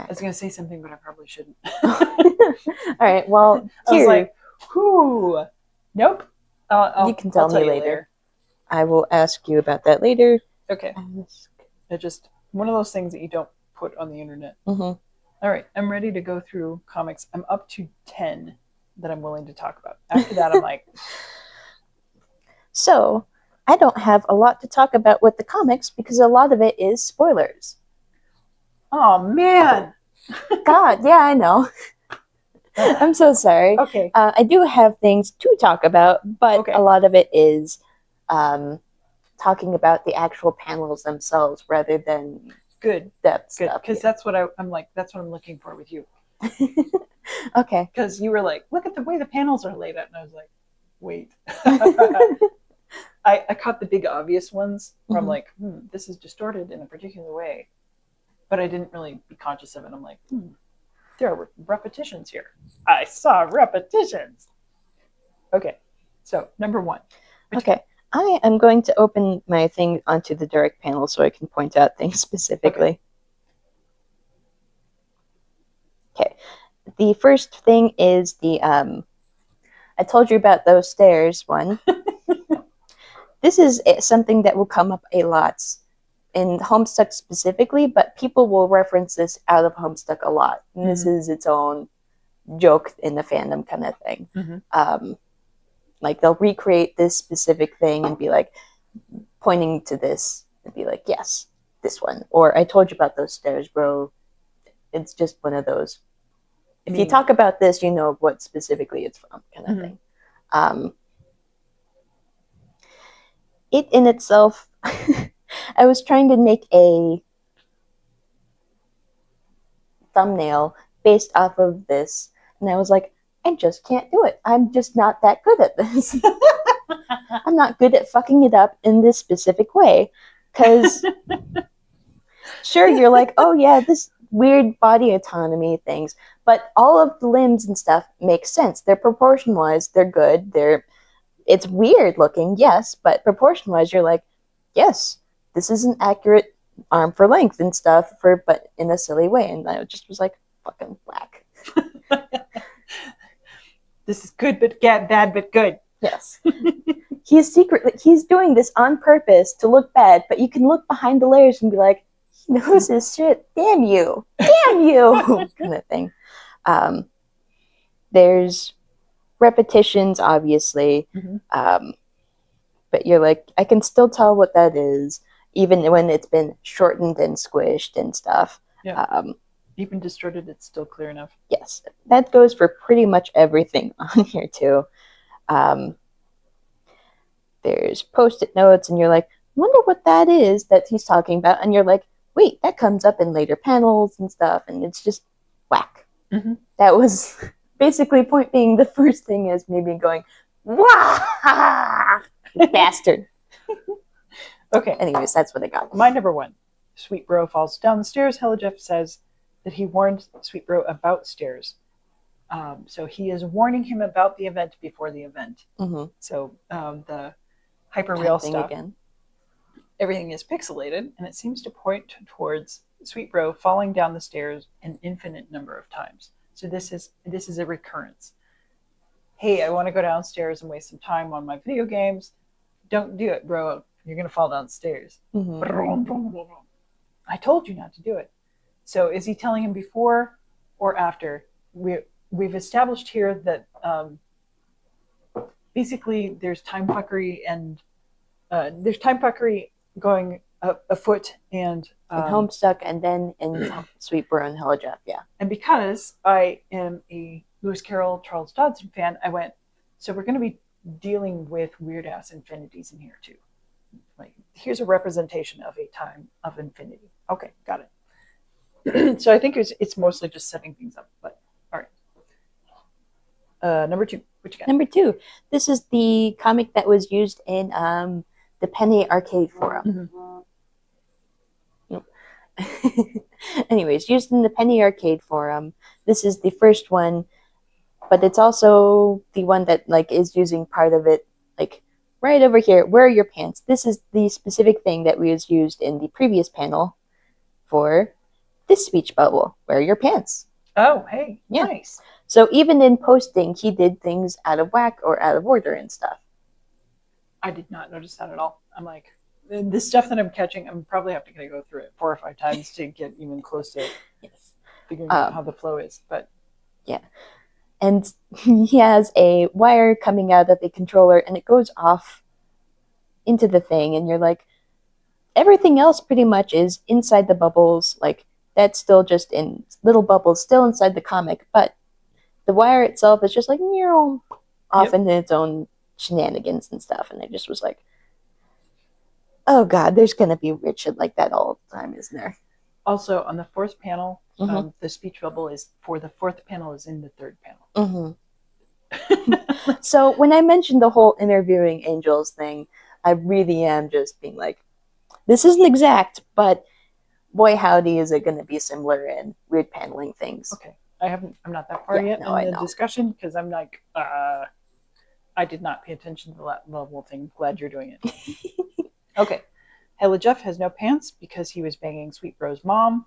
was going to say something, but I probably shouldn't. All right. Well, I was like, whoo. Nope. You can tell me later. I will ask you about that later. Okay. It's just one of those things that you don't put on the internet. Mm-hmm. All right. I'm ready to go through comics. I'm up to 10 that I'm willing to talk about. After that, I'm like... So, I don't have a lot to talk about with the comics because a lot of it is spoilers. Oh, man. God, yeah, I know. I'm so sorry. Okay. I do have things to talk about, but a lot of it is talking about the actual panels themselves rather than depth stuff. Because that's what I'm like, that's what I'm looking for with you. Okay. Because you were like, look at the way the panels are laid out. And I was like, wait. I caught the big obvious ones where I'm like, this is distorted in a particular way. But I didn't really be conscious of it. I'm like, there are repetitions here. I saw repetitions. Okay. So, number 1. Okay. I am going to open my thing onto the direct panel so I can point out things specifically. Okay. The first thing is the I told you about those stairs one. This is something that will come up a lot in Homestuck specifically, but people will reference this out of Homestuck a lot. And this is its own joke in the fandom kind of thing. Like they'll recreate this specific thing and be like pointing to this and be like, yes, this one. Or I told you about those stairs, bro. It's just one of those. If you talk about this, you know what specifically it's from, kind of thing. It in itself, I was trying to make a thumbnail based off of this, and I was like, I just can't do it. I'm just not that good at this. I'm not good at fucking it up in this specific way. Because, sure, you're like, oh yeah, this weird body autonomy things, but all of the limbs and stuff make sense. They're proportion-wise, they're good. It's weird looking, yes, but proportion-wise, you're like, yes, this is an accurate arm for length and stuff, but in a silly way. And I just was like, fucking whack. This is good, but bad, but good. Yes. He's doing this on purpose to look bad, but you can look behind the layers and be like, he knows his shit. Damn you. Damn you. Kind of thing. There's repetitions, obviously. But you're like, I can still tell what that is, even when it's been shortened and squished and stuff. Yeah. Even distorted, it's still clear enough. Yes. That goes for pretty much everything on here, too. There's post-it notes, and you're like, wonder what that is that he's talking about. And you're like, wait, that comes up in later panels and stuff. And it's just whack. That was basically point being the first thing is maybe going, wah, bastard. Okay. Anyways, that's what I got. My number one. Sweet Bro falls down the stairs. Hello Jeff says that he warned Sweet Bro about stairs. So he is warning him about the event before the event. So the hyperreal stuff, again. Everything is pixelated, and it seems to point towards Sweet Bro falling down the stairs an infinite number of times. So this is a recurrence. Hey, I want to go downstairs and waste some time on my video games. Don't do it, bro. You're going to fall downstairs. I told you not to do it. So is he telling him before or after? We've established here that basically there's time fuckery and there's time fuckery going afoot and in Homestuck and then in Sweet Bro and Hello Jeff, yeah. And because I am a Lewis Carroll, Charles Dodson fan, I went, so we're going to be dealing with weird ass infinities in here too. Like, here's a representation of a time of infinity. Okay, got it. So I think it's mostly just setting things up, but all right. Number two, what you got? Number two, this is the comic that was used in the Penny Arcade Forum. Anyways, used in the Penny Arcade Forum. This is the first one, but it's also the one that like is using part of it, like right over here. Where are your pants? This is the specific thing that was used in the previous panel for this speech bubble. Where are your pants? Oh, hey, yeah. Nice. So even in posting, he did things out of whack or out of order and stuff. I did not notice that at all. I'm like, the stuff that I'm catching, I'm probably have to go through it 4 or 5 times to get even close to figuring out how the flow is. But yeah, and he has a wire coming out of the controller, and it goes off into the thing, and you're like, everything else pretty much is inside the bubbles. Like that's still just in little bubbles, still inside the comic, but the wire itself is just like off into its own shenanigans and stuff. And I just was like, oh god, there's gonna be weird shit like that all the time, isn't there? Also, on the 4th panel, the speech bubble is for the 4th panel is in the 3rd panel. So when I mentioned the whole interviewing angels thing, I really am just being like, this isn't exact, but boy howdy is it going to be similar in weird paneling things. Okay, I'm not that far yet in the discussion because I'm like, I I did not pay attention to that level thing. Glad you're doing it. Okay. Hella Jeff has no pants because he was banging Sweet Bro's mom.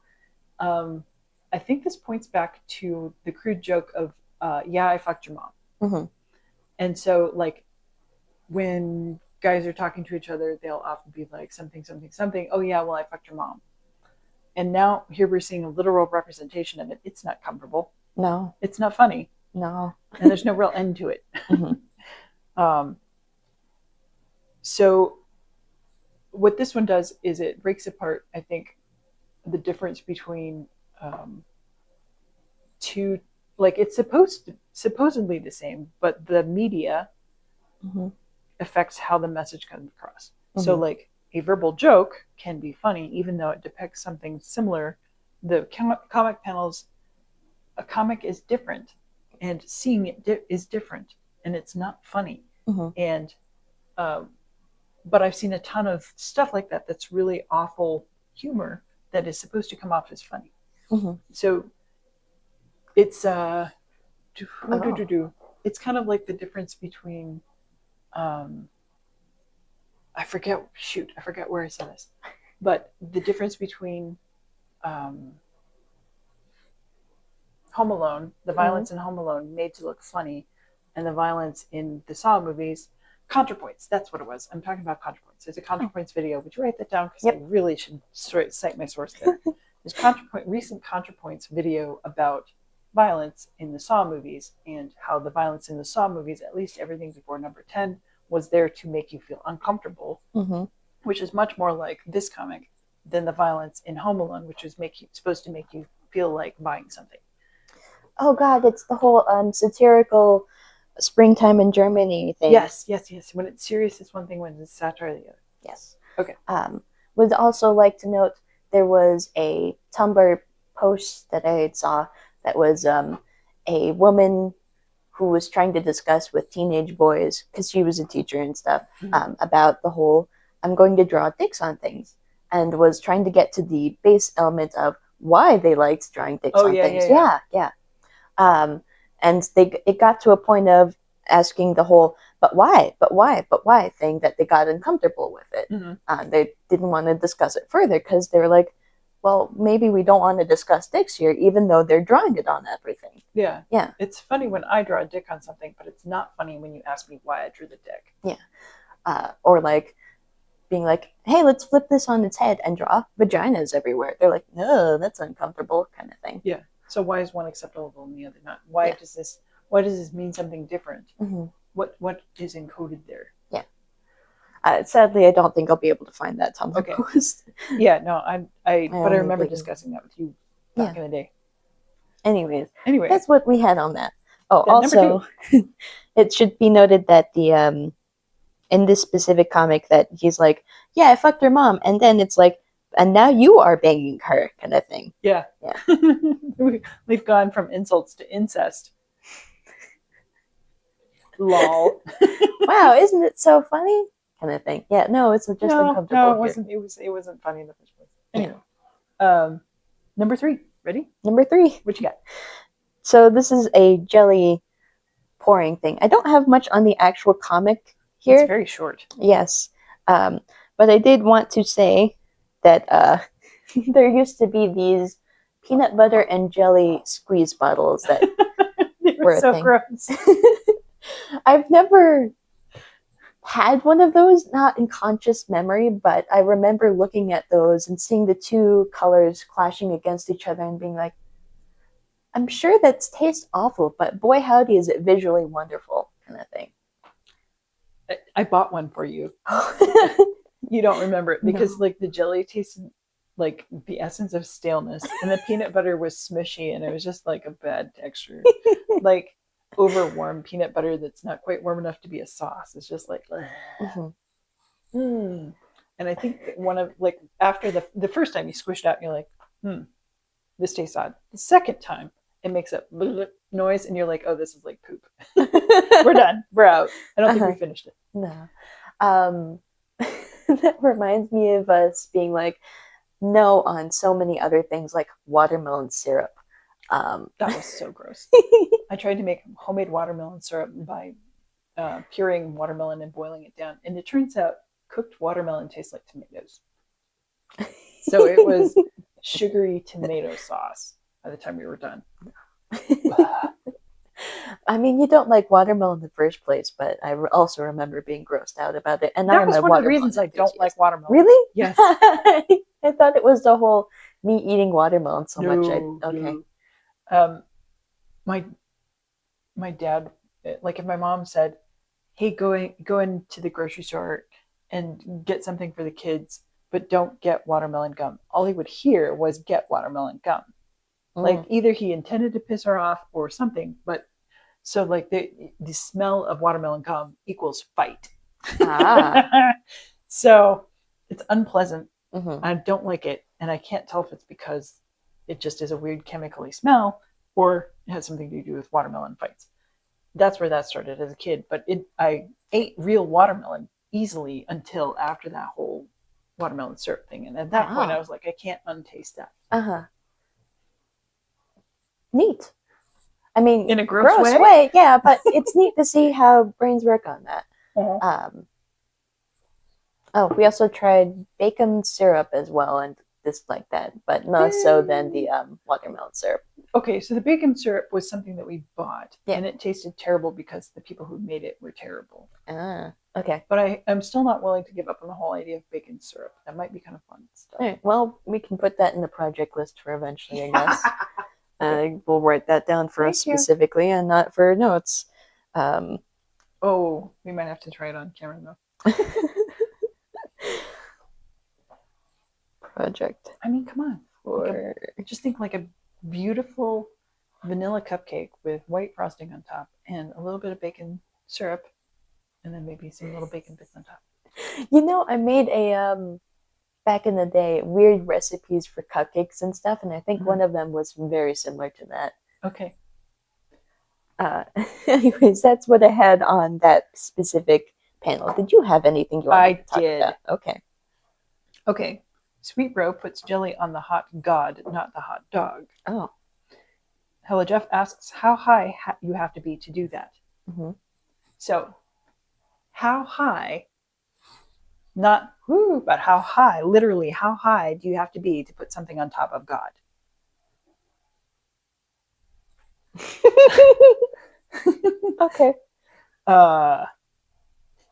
I think this points back to the crude joke of, yeah, I fucked your mom. Mm-hmm. And so, like, when guys are talking to each other, they'll often be like, something, something, something. Oh, yeah, well, I fucked your mom. And now here we're seeing a literal representation of it. It's not comfortable. No. It's not funny. No. And there's no real end to it. Mm-hmm. So what this one does is it breaks apart, I think, the difference between two, like it's supposedly the same, but the media Mm-hmm. affects how the message comes across. Mm-hmm. So like a verbal joke can be funny, even though it depicts something similar. The comic panels, a comic is different, and seeing it is different, and it's not funny. Mm-hmm. And but I've seen a ton of stuff like that that's really awful humor that is supposed to come off as funny. Mm-hmm. So it's it's kind of like the difference between I forget where I saw this, but the difference between Home Alone, the violence in Home Alone made to look funny, and the violence in the Saw movies, ContraPoints, that's what it was. I'm talking about ContraPoints. There's a ContraPoints video. Would you write that down? Because I really should cite my source there. There's recent ContraPoints video about violence in the Saw movies and how the violence in the Saw movies, at least everything before number 10, was there to make you feel uncomfortable, which is much more like this comic than the violence in Home Alone, which was supposed to make you feel like buying something. Oh God, it's the whole satirical springtime in Germany thing. Yes. When it's serious, it's one thing. When it's satire, the other. Yes. Okay. Would also like to note there was a Tumblr post that I saw that was a woman who was trying to discuss with teenage boys, because she was a teacher and stuff, about the whole I'm going to draw dicks on things, and was trying to get to the base element of why they liked drawing dicks on things. Yeah. And it got to a point of asking the whole but why thing that they got uncomfortable with it. They didn't want to discuss it further because they were like, well, maybe we don't want to discuss dicks here, even though they're drawing it on everything. Yeah. It's funny when I draw a dick on something, but it's not funny when you ask me why I drew the dick. Yeah. Or like being like, hey, let's flip this on its head and draw vaginas everywhere. They're like, no, that's uncomfortable, kind of thing. Yeah. So why is one acceptable and the other not? Why does this mean something different? What is encoded there? Yeah. Sadly, I don't think I'll be able to find that Tumblr post. Yeah, no, but I remember discussing that with you back in the day. Anyways, anyway, that's what we had on that. Oh, also, it should be noted that the in this specific comic that he's like, yeah, I fucked your mom, and then it's like, and now you are banging her, kind of thing. Yeah. We've gone from insults to incest. Lol. Wow, isn't it so funny? Kind of thing. Yeah, no, it's just uncomfortable. No, it wasn't. It wasn't funny in the first place. Anyway, number 3. Ready? Number 3. What you got? So this is a jelly pouring thing. I don't have much on the actual comic here. It's very short. Yes, but I did want to say that there used to be these peanut butter and jelly squeeze bottles that were so gross. I've never had one of those, not in conscious memory, but I remember looking at those and seeing the two colors clashing against each other and being like, I'm sure that tastes awful, but boy howdy is it visually wonderful, kind of thing. I bought one for you. You don't remember it because like the jelly tasted like the essence of staleness, and the peanut butter was smushy, and it was just like a bad texture. Like over warm peanut butter that's not quite warm enough to be a sauce. It's just like, and I think one of like after the first time you squished out, and you're like, this tastes odd. The second time it makes a noise, and you're like, oh, this is like poop. We're done. We're out. I don't think we finished it. No. That reminds me of us being like, no on so many other things like watermelon syrup. That was so gross. I tried to make homemade watermelon syrup by pureeing watermelon and boiling it down. And it turns out cooked watermelon tastes like tomatoes. So it was sugary tomato sauce by the time we were done. I mean, you don't like watermelon in the first place, but I also remember being grossed out about it. And that was one of the reasons I don't like watermelon. Really? Yes. I thought it was the whole me eating watermelon so much. Okay. No. My dad, like if my mom said, "Hey, go into the grocery store and get something for the kids, but don't get watermelon gum," all he would hear was "get watermelon gum." Like either he intended to piss her off or something, but so like the smell of watermelon gum equals fight. So it's unpleasant. I don't like it, and I can't tell if it's because it just is a weird chemically smell or it has something to do with watermelon fights. That's where that started as a kid, but I ate real watermelon easily until after that whole watermelon syrup thing, and at that point I was like, I can't untaste that. Neat. I mean, in a gross way? Yeah, but it's neat to see how brains work on that. We also tried bacon syrup as well, and disliked that, but not so than the watermelon syrup. Okay, so the bacon syrup was something that we bought, and it tasted terrible because the people who made it were terrible. Okay. But I'm still not willing to give up on the whole idea of bacon syrup. That might be kind of fun stuff. All right, well, we can put that in the project list for eventually, I guess. We'll write that down for us specifically and not for notes. We might have to try it on camera though. Project. I mean, come on. Just think like a beautiful vanilla cupcake with white frosting on top and a little bit of bacon syrup and then maybe some little bacon bits on top. You know, I made a back in the day weird recipes for cupcakes and stuff, and I think one of them was very similar to that. Okay. Anyways, that's what I had on that specific panel. Did you have anything you wanted to talk about? Okay. Sweet Bro puts jelly on the hot god, not the hot dog. Oh. Hello Jeff asks how high you have to be to do that. So, how high, not whoo, but how high, literally how high do you have to be to put something on top of God? Okay.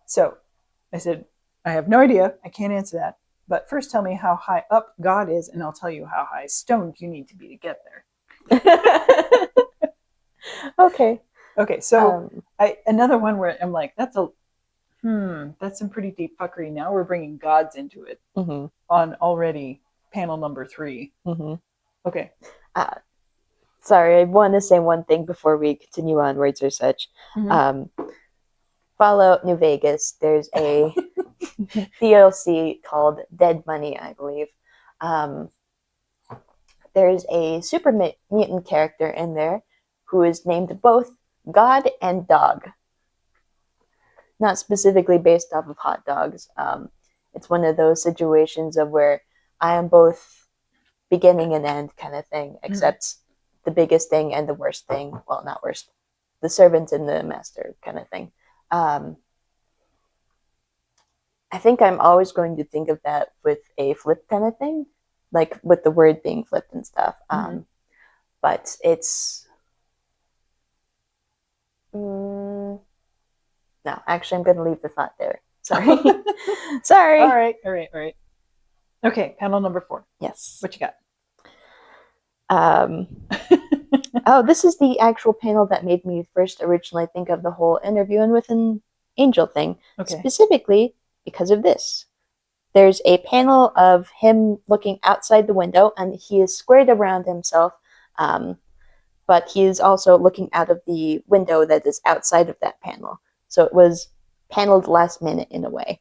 So I said, I have no idea. I can't answer that. But first tell me how high up God is, and I'll tell you how high stoned you need to be to get there. Okay. Okay, so another one where I'm like, that's some pretty deep fuckery. Now we're bringing gods into it on already panel number 3. Okay. Sorry, I want to say one thing before we continue onwards or such. Fallout New Vegas, there's a DLC called Dead Money, I believe. There's a super mutant character in there who is named both God and Dog. Not specifically based off of hot dogs. It's one of those situations of where I am both beginning and end kind of thing, except the biggest thing and the worst thing. Well, not worst. The servant and the master kind of thing. I think I'm always going to think of that with a flip kind of thing, like with the word being flipped and stuff. But it's... no, actually, I'm going to leave the thought there. Sorry. Sorry. All right. Okay, panel number 4. Yes. What you got? This is the actual panel that made me first originally think of the whole interviewing with an angel thing. Specifically because of this. There's a panel of him looking outside the window, and he is squared around himself, but he is also looking out of the window that is outside of that panel. So it was paneled last minute in a way.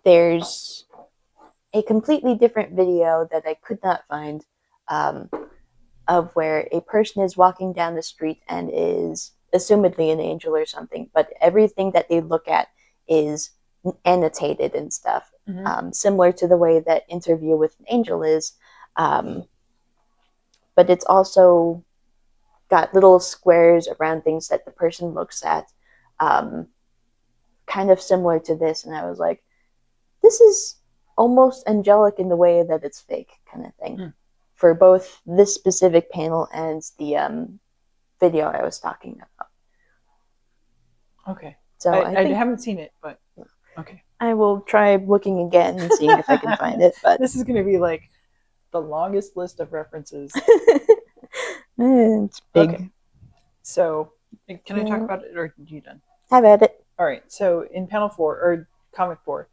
There's a completely different video that I could not find of where a person is walking down the street and is assumedly an angel or something, but everything that they look at is annotated and stuff, similar to the way that Interview with an Angel is. But it's also got little squares around things that the person looks at, kind of similar to this. And I was like, this is almost angelic in the way that it's fake, kind of thing, for both this specific panel and the video I was talking about. Okay. So I haven't seen it, but okay. I will try looking again and seeing if I can find it. But this is going to be like the longest list of references. It's big. Okay. So, can I talk about it, or are you done? Have at it. All right. So, in panel 4, or comic 4,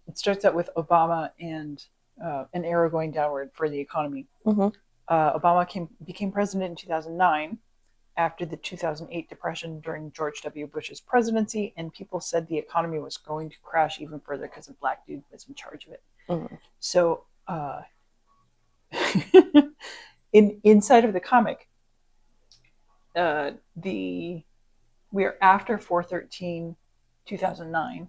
it starts out with Obama and an arrow going downward for the economy. Obama became president in 2009 after the 2008 depression during George W. Bush's presidency, and people said the economy was going to crash even further because a black dude was in charge of it. So, inside of the comic, we are after 4/13/2009,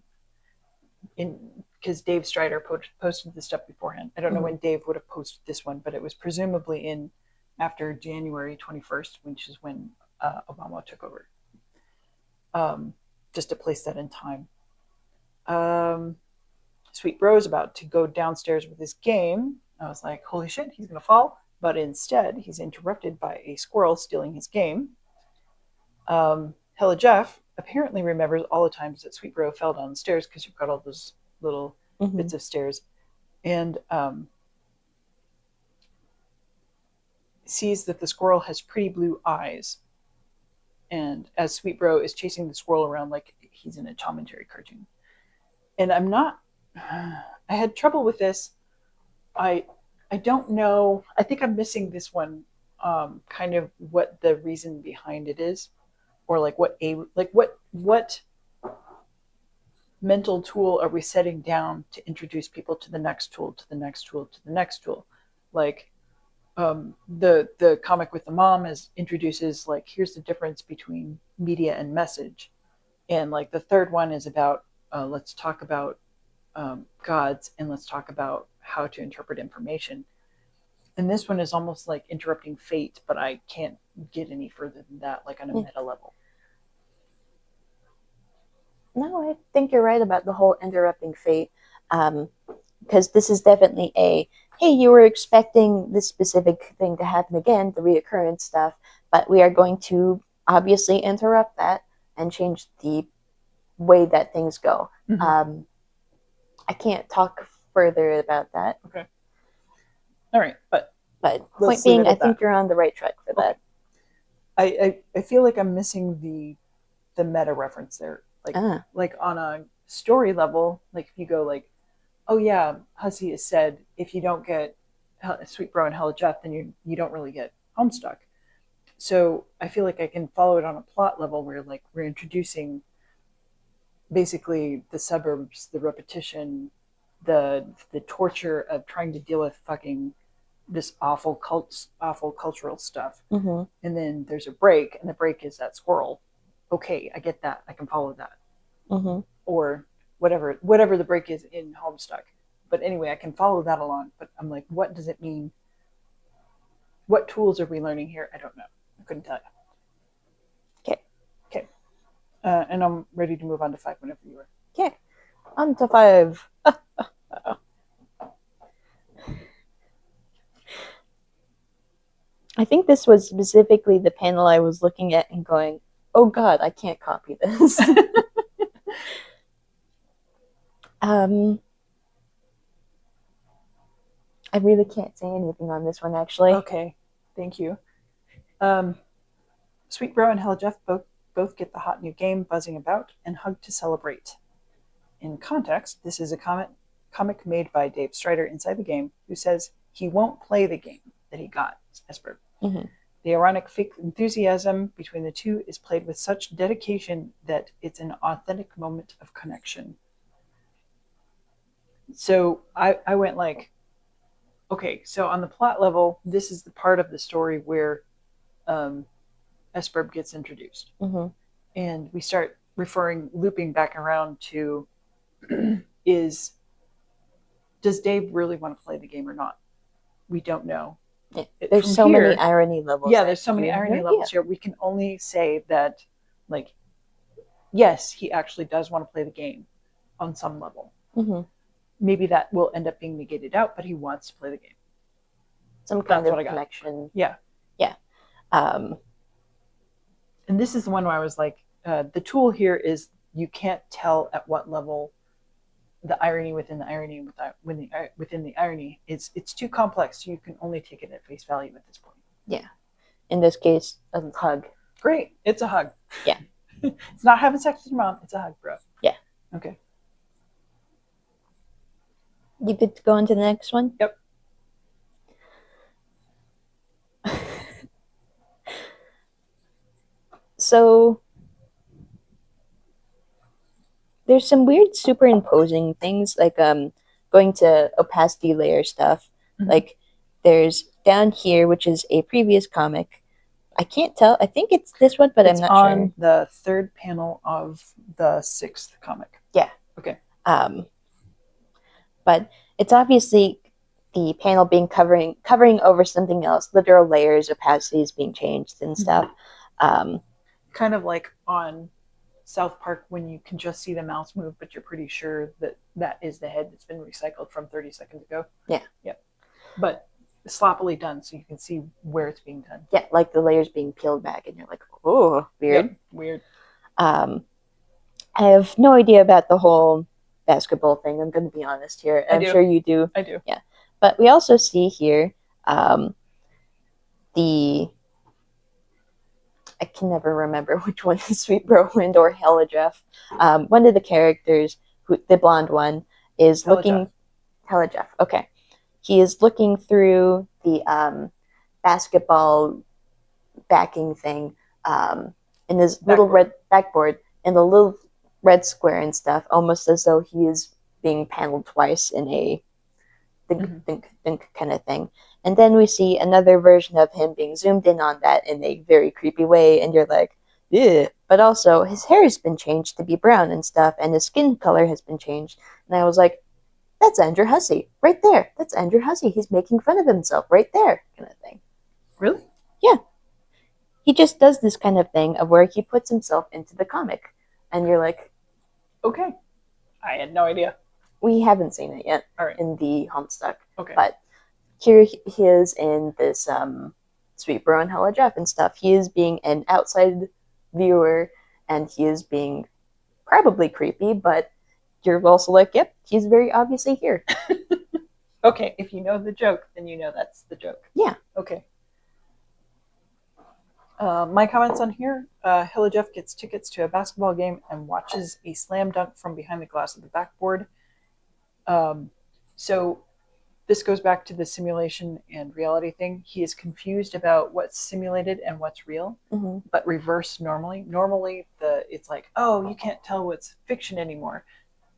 because Dave Strider posted this stuff beforehand. I don't know when Dave would have posted this one, but it was presumably in after January 21st, which is when Obama took over. Just to place that in time. Sweet Bro is about to go downstairs with his game. I was like, holy shit, he's going to fall. But instead, he's interrupted by a squirrel stealing his game. Hella Jeff apparently remembers all the times that Sweet Bro fell down the stairs, because you've got all those little bits of stairs. And sees that the squirrel has pretty blue eyes. And as Sweet Bro is chasing the squirrel around like he's in a Tom and Jerry cartoon. And I had trouble with this. I don't know. I think I'm missing this one, kind of what the reason behind it is, or like what mental tool are we setting down to introduce people to the next tool, to the next tool, to the next tool. Like the comic with the mom introduces like, here's the difference between media and message. And like the third one is about let's talk about gods, and let's talk about how to interpret information. And this one is almost like interrupting fate, but I can't get any further than that, like on a meta level. No, I think you're right about the whole interrupting fate, because this is definitely hey, you were expecting this specific thing to happen again, the reoccurrence stuff, but we are going to obviously interrupt that and change the way that things go. I can't talk further about that. Okay. All right, but point being, I think you're on the right track for that. I feel like I'm missing the meta reference there. Like on a story level, like if you go like, oh yeah, Hussey has said if you don't get Sweet Bro and Hella Jeff, then you don't really get Homestuck. So I feel like I can follow it on a plot level where like we're introducing basically the suburbs, the repetition, the torture of trying to deal with fucking this awful cultural stuff. And then there's a break, and the break is that squirrel. Okay, I get that. I can follow that. Or whatever the break is in Homestuck. But anyway, I can follow that along. But I'm like, what does it mean? What tools are we learning here? I don't know. I couldn't tell you. Okay. And I'm ready to move on to 5 whenever you are. Okay. On to 5. I think this was specifically the panel I was looking at and going, oh God, I can't copy this. I really can't say anything on this one, actually. Okay, thank you. Sweet Bro and Hella Jeff both get the hot new game buzzing about and hug to celebrate. In context, this is a comic made by Dave Strider inside the game, who says he won't play the game that he got, Esper. The ironic fake enthusiasm between the two is played with such dedication that it's an authentic moment of connection. So I went like, okay, so on the plot level, this is the part of the story where Esper gets introduced. And we start looping back around to does Dave really want to play the game or not? We don't know. There's so many irony levels. Yeah, there's so many irony levels here. We can only say that, like, yes, he actually does want to play the game on some level. Mm-hmm. Maybe that will end up being negated out, but he wants to play the game. Some kind of connection. Yeah. Yeah. And this is the one where I was like, the tool here is you can't tell at what level the irony within the irony within the irony is. It's too complex, so you can only take it at face value at this point. Yeah. In this case, a hug. Great. It's a hug. Yeah. It's not having sex with your mom. It's a hug, bro. Yeah. Okay. You good to go on to the next one? Yep. So there's some weird superimposing things, like going to opacity layer stuff. Mm-hmm. Like there's down here, which is a previous comic. I can't tell. I think it's this one, but I'm not sure. It's on the third panel of the 6th comic. Yeah. Okay. But it's obviously the panel being covering over something else, literal layers, opacities being changed and stuff. Kind of like on South Park when you can just see the mouse move, but you're pretty sure that that is the head that's been recycled from 30 seconds ago. Yeah. Yep. But sloppily done, so you can see where it's being done. Yeah, like the layers being peeled back, and you're like, oh, weird. Yep, weird. I have no idea about the whole basketball thing. I'm going to be honest here. I'm sure you do. I do. Yeah. But we also see here I can never remember which one is Sweet Roland or Hella Jeff. One of the characters, the blonde one, is Hella looking... Jeff. Hella Jeff, okay. He is looking through the basketball backing thing in his little red backboard in the little red square and stuff, almost as though he is being paneled twice in a think kind of thing. And then we see another version of him being zoomed in on that in a very creepy way, and you're like, yeah. But also, his hair has been changed to be brown and stuff, and his skin color has been changed. And I was like, that's Andrew Hussey, right there. That's Andrew Hussey. He's making fun of himself right there, kind of thing. Really? Yeah. He just does this kind of thing of where he puts himself into the comic. And you're like, okay. I had no idea. We haven't seen it yet in the Homestuck. Okay. But here he is in this Sweet Bro and Hella Jeff and stuff. He is being an outside viewer, and he is being probably creepy, but you're also like, yep, he's very obviously here. Okay, if you know the joke, then you know that's the joke. Yeah. Okay. My comments on here, Hella Jeff gets tickets to a basketball game and watches a slam dunk from behind the glass of the backboard. So this goes back to the simulation and reality thing. He is confused about what's simulated and what's real, but reverse normally. Normally, it's like, oh, you can't tell what's fiction anymore.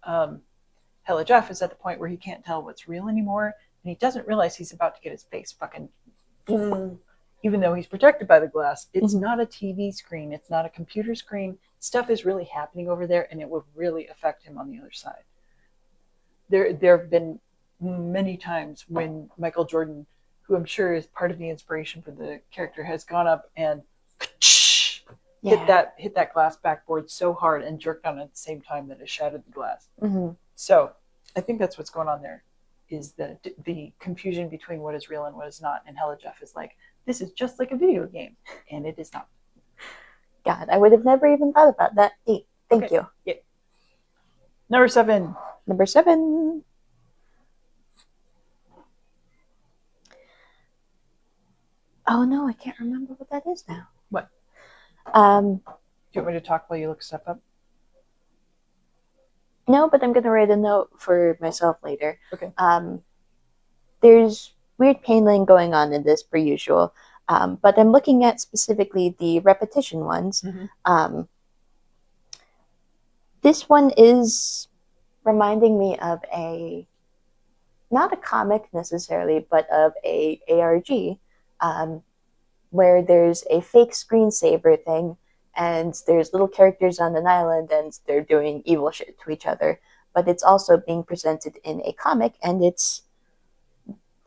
Hella Jeff is at the point where he can't tell what's real anymore, and he doesn't realize he's about to get his face fucking... Even though he's protected by the glass, it's not a TV screen. It's not a computer screen. Stuff is really happening over there, and it will really affect him on the other side. There have been many times when Michael Jordan, who I'm sure is part of the inspiration for the character, has gone up and hit that glass backboard so hard and jerked on it at the same time that it shattered the glass. So I think that's what's going on there, is the confusion between what is real and what is not. And Hella Jeff is like, this is just like a video game, and it is not. God, I would have never even thought about that. Thank you. Yeah. Number 7. Number 7. Oh no, I can't remember what that is now. What? Do you want me to talk while you look stuff up? No, but I'm going to write a note for myself later. Okay. There's weird paneling going on in this per usual, but I'm looking at specifically the repetition ones. This one is reminding me of not a comic necessarily, but of a ARG, where there's a fake screensaver thing, and there's little characters on an island, and they're doing evil shit to each other. But it's also being presented in a comic, and it's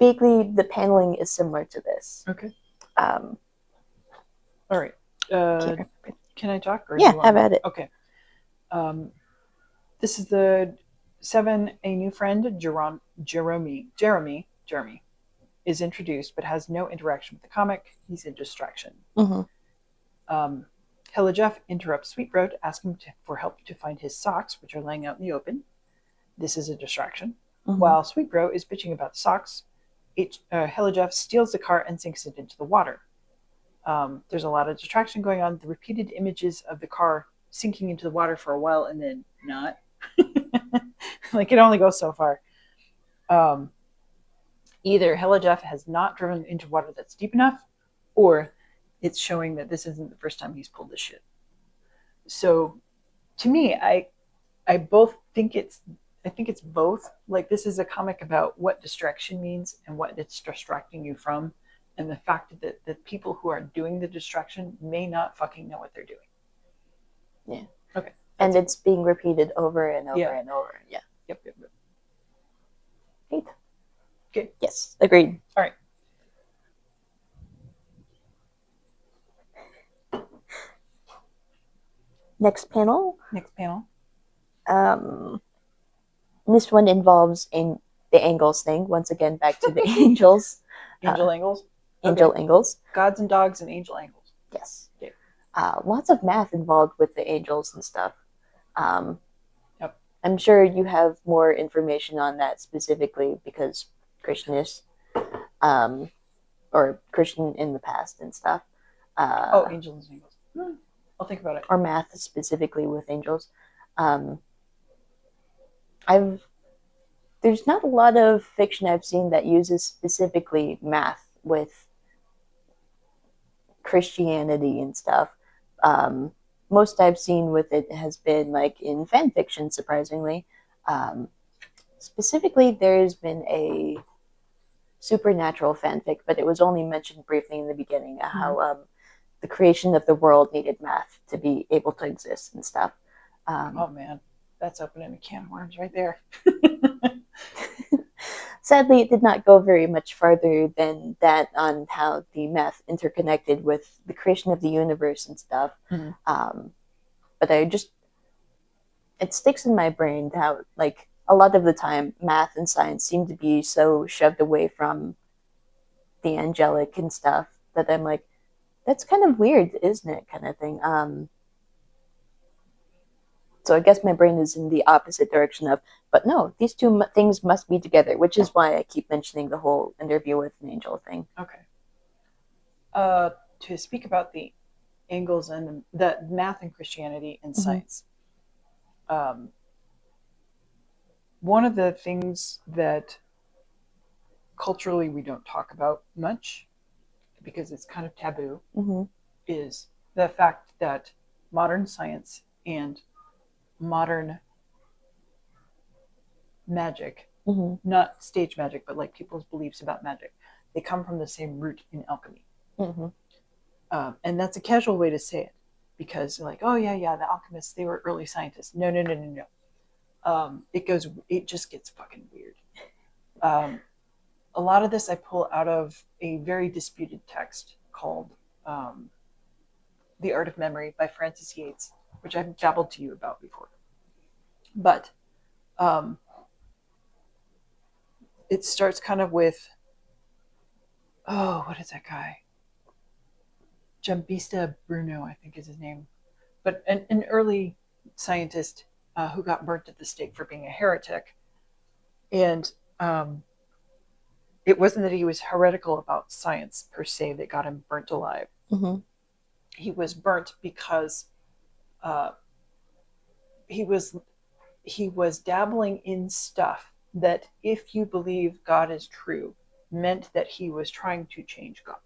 vaguely the paneling is similar to this. Okay. All right. Can I talk? Or yeah, have at it. Okay. This is the 7. A new friend, Jeremy, is introduced, but has no interaction with the comic. He's a distraction. Hella Jeff interrupts Sweetbro to ask him for help to find his socks, which are laying out in the open. This is a distraction. While Sweetbro is bitching about the socks, Hella Jeff steals the car and sinks it into the water. There's a lot of distraction going on. The repeated images of the car sinking into the water for a while and then not. Like, it only goes so far. Either Hella Jeff has not driven into water that's deep enough, or it's showing that this isn't the first time he's pulled this shit. So, to me, I both think I think it's both. Like, this is a comic about what distraction means and what it's distracting you from, and the fact that the people who are doing the distraction may not fucking know what they're doing. Yeah. Okay. And it's being repeated over and over and over. Yeah. Yep. Great. Okay. Yes, agreed. All right. Next panel. This one involves the angles thing. Once again, back to the angels. Angels? Angel angles. Gods and dogs and angel angles. Yes. Okay. Lots of math involved with the angels and stuff. Yep. I'm sure you have more information on that specifically because Christianists, or Christian in the past and stuff. Angels and angels. I'll think about it. Or math specifically with angels. There's not a lot of fiction I've seen that uses specifically math with Christianity and stuff. Most I've seen with it has been like in fan fiction, surprisingly. Specifically, there's been a supernatural fanfic, but it was only mentioned briefly in the beginning, how the creation of the world needed math to be able to exist and stuff. Oh man, that's opening a can of worms right there. Sadly, it did not go very much farther than that on how the math interconnected with the creation of the universe and stuff. But it sticks in my brain how, like, a lot of the time, math and science seem to be so shoved away from the angelic and stuff that I'm like, that's kind of weird, isn't it? Kind of thing. So I guess my brain is in the opposite direction of, but no, these two things must be together, which is why I keep mentioning the whole interview with an angel thing. Okay. To speak about the angles and the math and Christianity and science. One of the things that culturally we don't talk about much because it's kind of taboo is the fact that modern science and modern magic, not stage magic, but like people's beliefs about magic, they come from the same root in alchemy. And that's a casual way to say it because like, oh yeah, the alchemists, they were early scientists. No. It just gets fucking weird. A lot of this I pull out of a very disputed text called The Art of Memory by Francis Yates, which I've babbled to you about before. But it starts kind of with, what is that guy? Giambattista Bruno, I think is his name. But an early scientist who got burnt at the stake for being a heretic. And it wasn't that he was heretical about science per se that got him burnt alive. He was burnt because he was dabbling in stuff that, if you believe God is true, meant that he was trying to change God.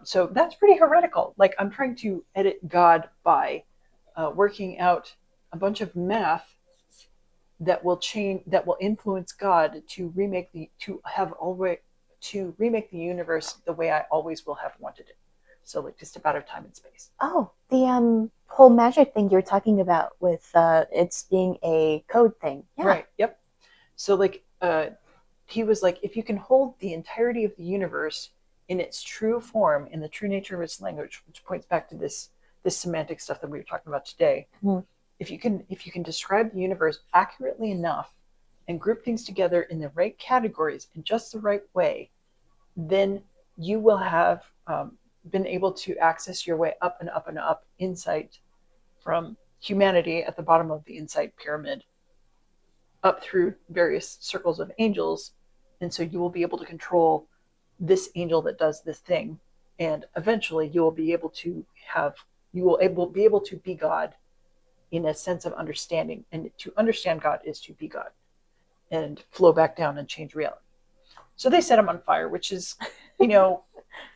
So that's pretty heretical. Like, I'm trying to edit God by working out a bunch of math that will influence God to remake the universe the way I always will have wanted it. So like just about of time and space. Oh, the whole magic thing you're talking about with it's being a code thing. Yeah. Right. Yep. So like he was like, if you can hold the entirety of the universe in its true form, in the true nature of its language, which points back to this semantic stuff that we were talking about today. Mm-hmm. If you can describe the universe accurately enough and group things together in the right categories in just the right way, then you will have been able to access your way up and up and up insight from humanity at the bottom of the insight pyramid up through various circles of angels. And so you will be able to control this angel that does this thing. And eventually you will be able to be able to be God in a sense of understanding. And to understand God is to be God and flow back down and change reality. So they set him on fire, which is,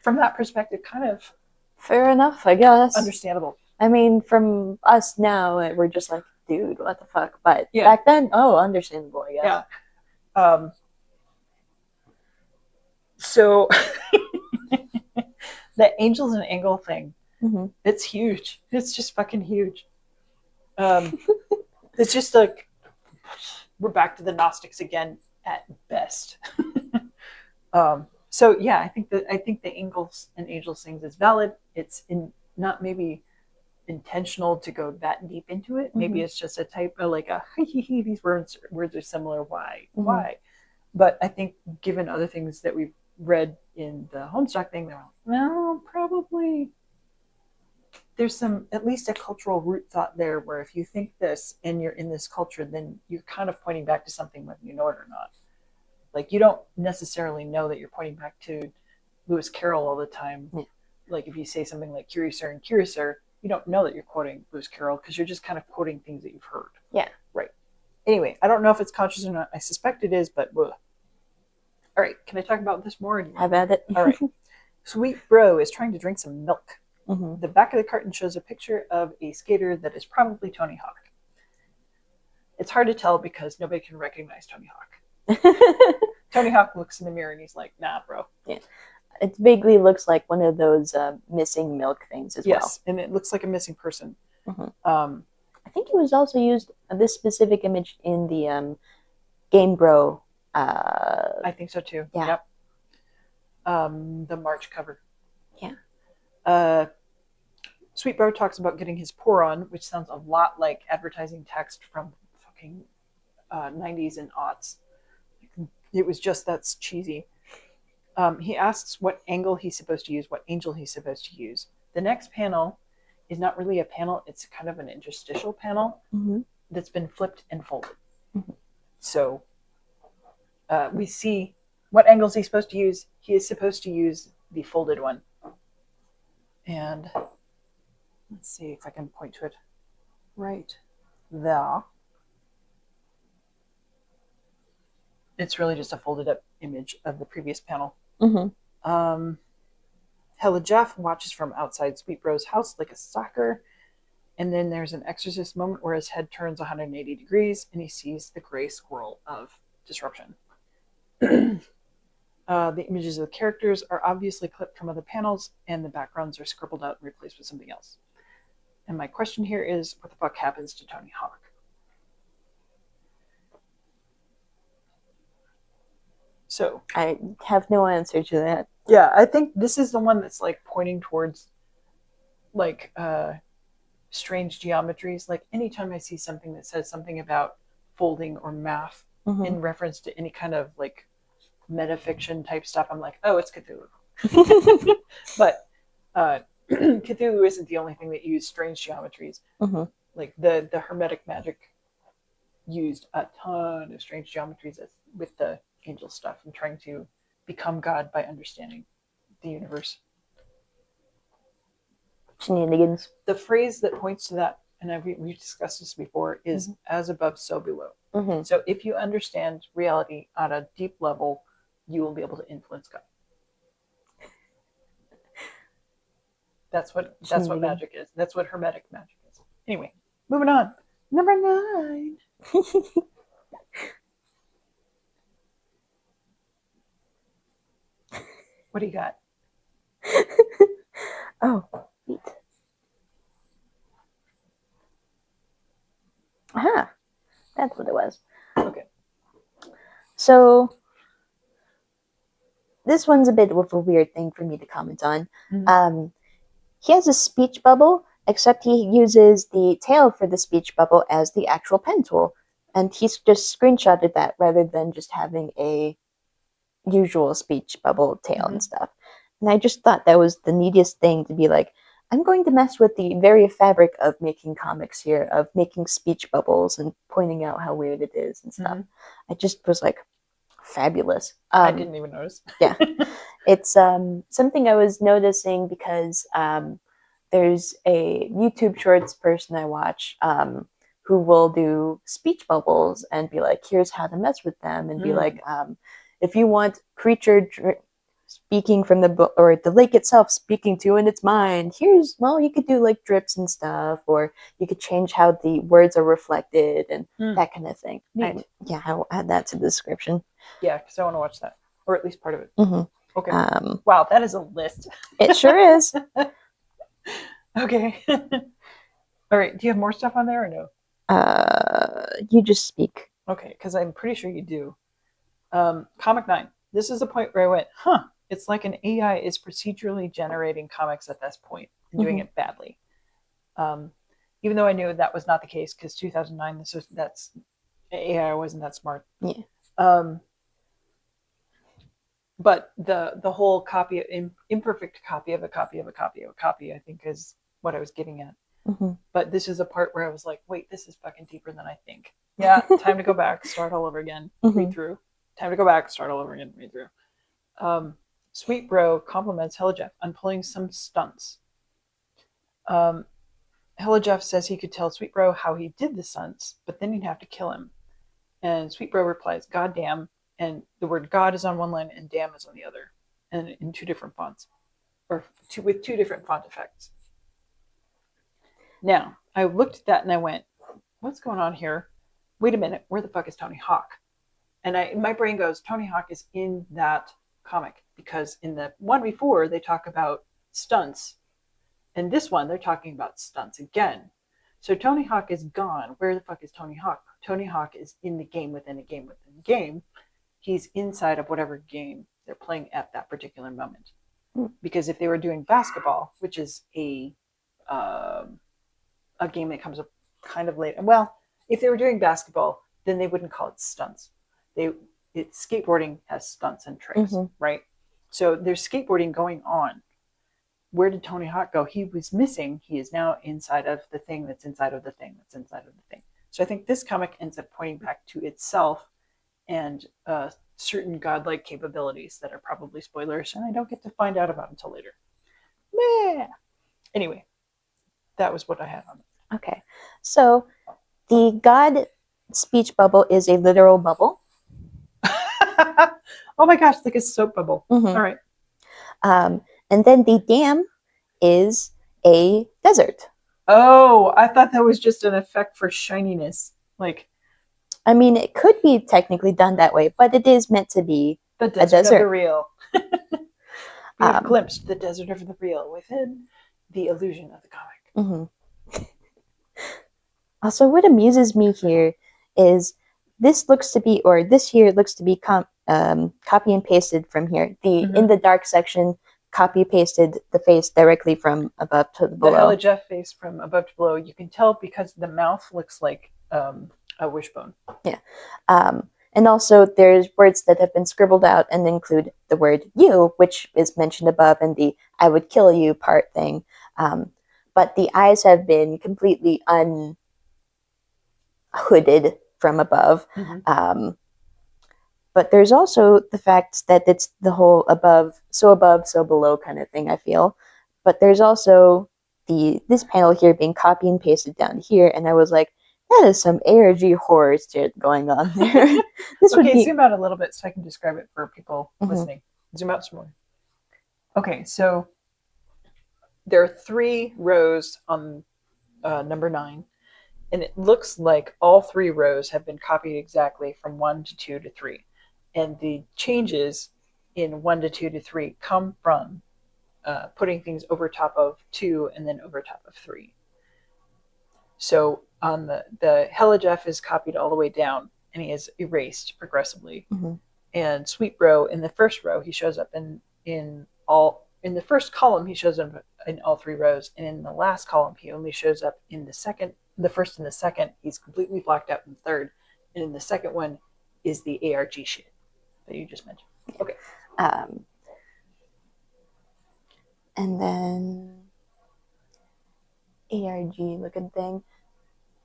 from that perspective, kind of fair enough, I guess. Understandable. I mean, from us now, we're just like, dude, what the fuck? But back then, understandable, I guess. Yeah. So the angels and angle thing, it's huge. It's just fucking huge. It's just like we're back to the Gnostics again at best. So yeah, I think the angles and angels things is valid. It's not maybe intentional to go that deep into it. Maybe it's just a type of like these words are similar. Why? But I think given other things that we've read in the Homestuck thing, they're like, well, probably there's some, at least a cultural root thought there where if you think this and you're in this culture, then you're kind of pointing back to something whether you know it or not. Like you don't necessarily know that you're pointing back to Lewis Carroll all the time. Yeah. Like if you say something like Curiouser and Curiouser, you don't know that you're quoting Lewis Carroll because you're just kind of quoting things that you've heard. Yeah. Right. Anyway, I don't know if it's conscious or not. I suspect it is, but all right. Can I talk about this more? How about it? All right. Sweet Bro is trying to drink some milk. The back of the carton shows a picture of a skater that is probably Tony Hawk. It's hard to tell because nobody can recognize Tony Hawk. Tony Hawk looks in the mirror and he's like, nah, bro. Yeah. It vaguely looks like one of those missing milk things as well. Yes, and it looks like a missing person. I think it was also used, this specific image, in the Game Bro. I think so too. Yeah. Yep. The March cover. Yeah. Sweet Bro talks about getting his pour on, which sounds a lot like advertising text from fucking 90s and aughts. It was just that's cheesy. He asks what angle he's supposed to use, what angel he's supposed to use. The next panel is not really a panel, it's kind of an interstitial panel that's been flipped and folded. So we see what angles he's supposed to use. He is supposed to use the folded one. And let's see if I can point to it right there. It's really just a folded up image of the previous panel. Hella Jeff watches from outside Sweet Bro's house like a stalker. And then there's an exorcist moment where his head turns 180 degrees and he sees the gray squirrel of disruption. The images of the characters are obviously clipped from other panels and the backgrounds are scribbled out and replaced with something else. And my question here is, what the fuck happens to Tony Hawk? So I have no answer to that. Yeah, I think this is the one that's like pointing towards like strange geometries. Like anytime I see something that says something about folding or math in reference to any kind of like metafiction type stuff, I'm like, oh, it's Cthulhu. But Cthulhu isn't the only thing that used strange geometries. Like the Hermetic magic used a ton of strange geometries with the angel stuff and trying to become God by understanding the universe. Shenanigans. The phrase that points to that, and we've discussed this before, is as above, so below. So if you understand reality at a deep level, you will be able to influence God. That's what magic is. That's what Hermetic magic is. Anyway, moving on. Number 9. What do you got? Oh, neat. Aha, that's what it was. Okay. So this one's a bit of a weird thing for me to comment on. Mm-hmm. He has a speech bubble, except he uses the tail for the speech bubble as the actual pen tool. And he's just screenshotted that rather than just having a usual speech bubble tail and stuff. And I just thought that was the neatest thing to be like, I'm going to mess with the very fabric of making comics here, of making speech bubbles and pointing out how weird it is and stuff. I just was like, fabulous. I didn't even notice. Yeah. It's something I was noticing because there's a YouTube Shorts person I watch who will do speech bubbles and be like, here's how to mess with them, and be like, if you want creature speaking from the book or the lake itself speaking to you in its mind, here's, well, you could do like drips and stuff, or you could change how the words are reflected and that kind of thing. Yeah, I'll add that to the description. Yeah, because I want to watch that, or at least part of it. Okay. Wow, that is a list. It sure is. Okay. All right. Do you have more stuff on there or no? You just speak. Okay, because I'm pretty sure you do. Comic 9. This is the point where I went, it's like an AI is procedurally generating comics at this point and doing it badly. Even though I knew that was not the case, because 2009, that's AI wasn't that smart. Yeah. But the whole copy, imperfect copy of a copy of a copy of a copy, I think is what I was getting at. But this is a part where I was like, wait, this is fucking deeper than I think. Yeah, time to go back, start all over again, read through. Time to go back, start all over again, read through. Sweet Bro compliments Hella Jeff on pulling some stunts. Hella Jeff says he could tell Sweet Bro how he did the stunts, but then he'd have to kill him. And Sweet Bro replies, God damn. And the word God is on one line and damn is on the other. And in two different fonts. Or with two different font effects. Now, I looked at that and I went, what's going on here? Wait a minute, where the fuck is Tony Hawk? And my brain goes, Tony Hawk is in that comic. Because in the one before, they talk about stunts. And this one, they're talking about stunts again. So Tony Hawk is gone. Where the fuck is Tony Hawk? Tony Hawk is in the game within a game within a game. He's inside of whatever game they're playing at that particular moment. Because if they were doing basketball, which is a game that comes up kind of late. Well, if they were doing basketball, then they wouldn't call it stunts. It's skateboarding has stunts and tricks, right? So there's skateboarding going on. Where did Tony Hawk go? He was missing. He is now inside of the thing that's inside of the thing that's inside of the thing. So I think this comic ends up pointing back to itself and certain godlike capabilities that are probably spoilers, and I don't get to find out about until later. Meh. Anyway, that was what I had on it. Okay, so the God speech bubble is a literal bubble. Oh my gosh, like a soap bubble. All right. And then the dam is a desert. Oh, I thought that was just an effect for shininess. I mean, it could be technically done that way, but it is meant to be the desert a desert. Of the real. We have glimpsed the desert of the real within the illusion of the comic. Also, what amuses me here is this here looks to be copy and pasted from here. In the dark section, copy pasted the face directly from above to below. The Hella Jeff face from above to below. You can tell because the mouth looks like a wishbone. Yeah. And also there's words that have been scribbled out and include the word you, which is mentioned above in the I would kill you part thing. But the eyes have been completely unhooded from above. But there's also the fact that it's the whole above, so below kind of thing, I feel. But there's also this panel here being copy and pasted down here, and I was like, that is some ARG horror shit going on there. Zoom out a little bit so I can describe it for people listening. Zoom out some more. Okay, so there are 3 rows on number 9, and it looks like all 3 rows have been copied exactly from 1 to 2 to 3. And the changes in 1 to 2 to 3 come from putting things over top of 2 and then over top of 3. So on the Hella Jeff is copied all the way down, and he is erased progressively. And Sweet Bro, in the first row, he shows up in the first column, he shows up in all 3 rows, and in the last column, he only shows up in the first and the second. He's completely blacked out in the third, and in the second one is the ARG shit that you just mentioned. Okay. And then ARG looking thing.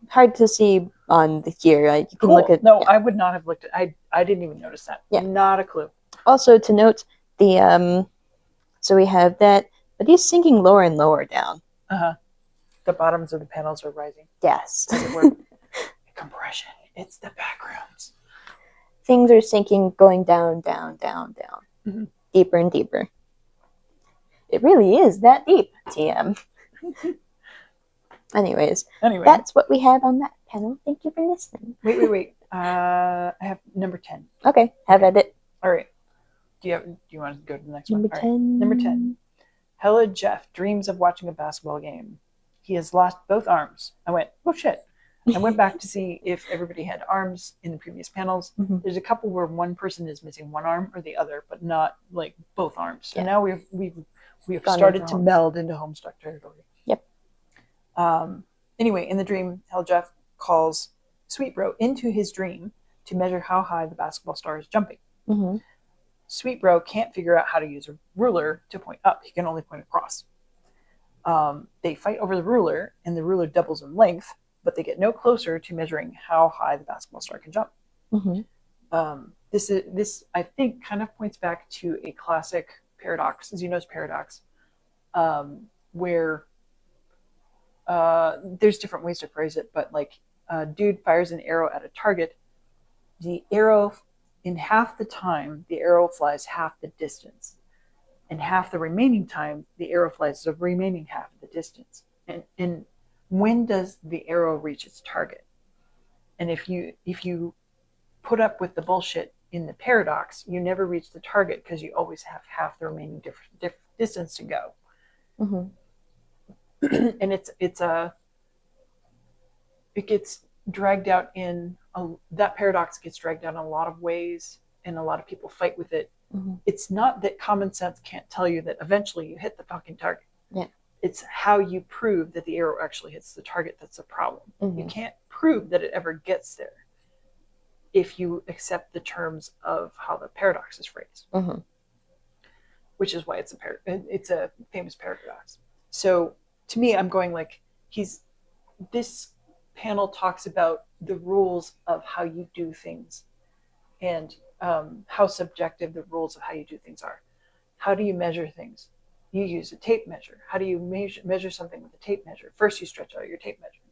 Hard to see on the here. Like you can cool. look at. No, yeah. I would not have looked at. I didn't even notice that. Yeah. Not a clue. Also to note the so we have that, but he's sinking lower and lower down. The bottoms of the panels are rising. Yes. As it were. Compression. It's the backgrounds. Things are sinking, going down, down, down, down, mm-hmm. deeper and deeper. It really is that deep, TM. Anyway, that's what we have on that panel. Thank you for listening. Wait. I have number 10. Okay, have at it. All right. Do you want to go to the next number one? 10. Right. Number 10. Hella Jeff dreams of watching a basketball game. He has lost both arms. I went, oh shit. I went back to see if everybody had arms in the previous panels. Mm-hmm. There's a couple where one person is missing one arm or the other, but not like both arms. So now we've started to meld into Homestuck territory. Yep. Anyway, in the dream, Hell Jeff calls Sweet Bro into his dream to measure how high the basketball star is jumping. Mm-hmm. Sweet Bro can't figure out how to use a ruler to point up. He can only point across. They fight over the ruler, and the ruler doubles in length, but they get no closer to measuring how high the basketball star can jump. Mm-hmm. This I think kind of points back to a classic paradox, Zeno's paradox, where there's different ways to phrase it, but like a dude fires an arrow at a target, the arrow, in half the time, the arrow flies half the distance. And half the remaining time, the arrow flies the remaining half of the distance. And when does the arrow reach its target? And if you put up with the bullshit in the paradox, you never reach the target because you always have half the remaining distance to go. Mm-hmm. And it gets dragged out in that paradox gets dragged out in a lot of ways, and a lot of people fight with it. Mm-hmm. It's not that common sense can't tell you that eventually you hit the fucking target. Yeah. It's how you prove that the arrow actually hits the target that's a problem. Mm-hmm. You can't prove that it ever gets there if you accept the terms of how the paradox is phrased. Mm-hmm. Which is why it's a famous paradox. So to me, I'm going like, this panel talks about the rules of how you do things and how subjective the rules of how you do things are. How do you measure things? You use a tape measure. How do you measure something with a tape measure? First, you stretch out your tape measure.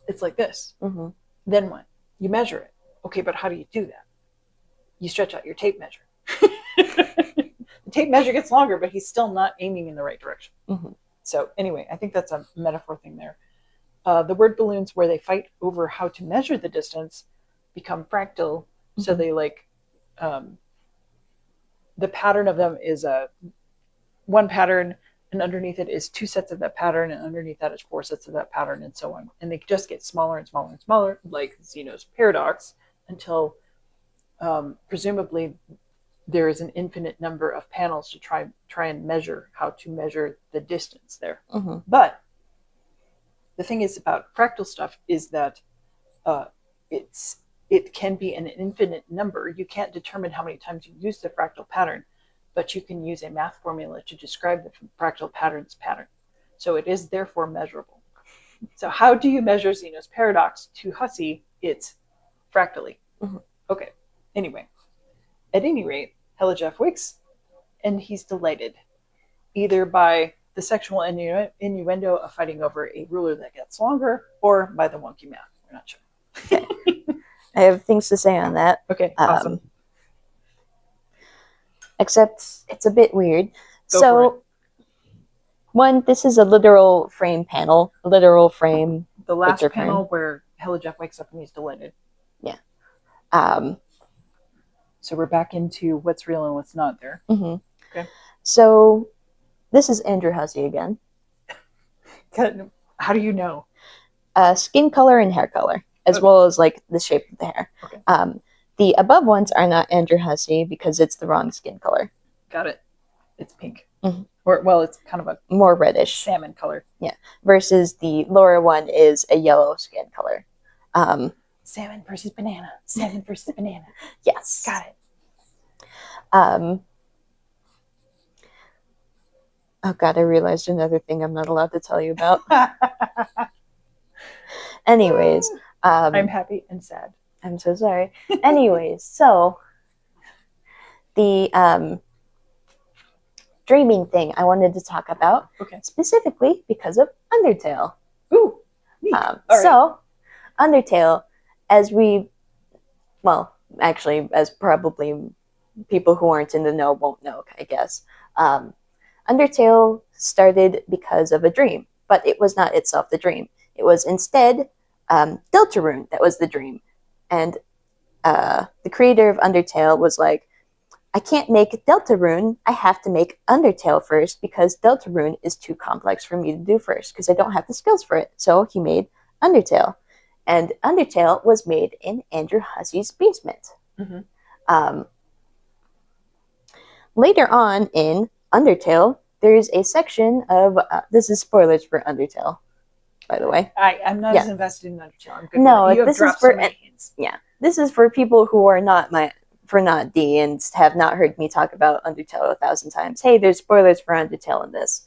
It's like this. Mm-hmm. Then what? You measure it. Okay, but how do you do that? You stretch out your tape measure. The tape measure gets longer, but he's still not aiming in the right direction. Mm-hmm. So anyway, I think that's a metaphor thing there. The word balloons, where they fight over how to measure the distance, become fractal. Mm-hmm. So they the pattern of them is one pattern, and underneath it is 2 sets of that pattern, and underneath that is 4 sets of that pattern, and so on. And they just get smaller and smaller and smaller, like Zeno's paradox, until presumably there is an infinite number of panels to try and measure how to measure the distance there. Mm-hmm. But the thing is about fractal stuff is that it can be an infinite number. You can't determine how many times you use the fractal pattern, but you can use a math formula to describe the fractal pattern's pattern. So it is therefore measurable. So how do you measure Zeno's paradox? To Hussey, it's fractally. Mm-hmm. Okay. Anyway, at any rate, Hella Jeff wakes, and he's delighted, either by the sexual innuendo of fighting over a ruler that gets longer, or by the wonky math. We're not sure. Okay. I have things to say on that. Okay, awesome. Except it's a bit weird. So, one, this is a literal frame panel. Literal frame. The last panel where Hella Jeff wakes up and he's delighted. Yeah. So we're back into what's real and what's not there. Mm-hmm. Okay. So this is Andrew Hussey again. How do you know? Skin color and hair color, as well as like the shape of the hair. Okay. The above ones are not Andrew Hussey because it's the wrong skin color. Got it. It's pink. Mhm. Or, well, it's kind of a more reddish salmon color. Yeah. Versus the lower one is a yellow skin color. Salmon versus banana. Salmon versus banana. Yes. Got it. Oh God, I realized another thing I'm not allowed to tell you about. Anyways. I'm happy and sad. I'm so sorry. Anyways, so the dreaming thing I wanted to talk about, specifically because of Undertale. Ooh, neat. So, Undertale, as probably people who aren't in the know won't know, I guess. Undertale started because of a dream, but it was not itself the dream. It was instead Deltarune that was the dream. And the creator of Undertale was like, I can't make Deltarune. I have to make Undertale first because Deltarune is too complex for me to do first because I don't have the skills for it. So he made Undertale. And Undertale was made in Andrew Hussey's basement. Mm-hmm. Later on in Undertale, there's a section of... this is spoilers for Undertale, by the way. I'm not as invested in Undertale. I'm good. No, this is for... This is for people who are not D and have not heard me talk about Undertale 1,000 times. Hey, there's spoilers for Undertale in this.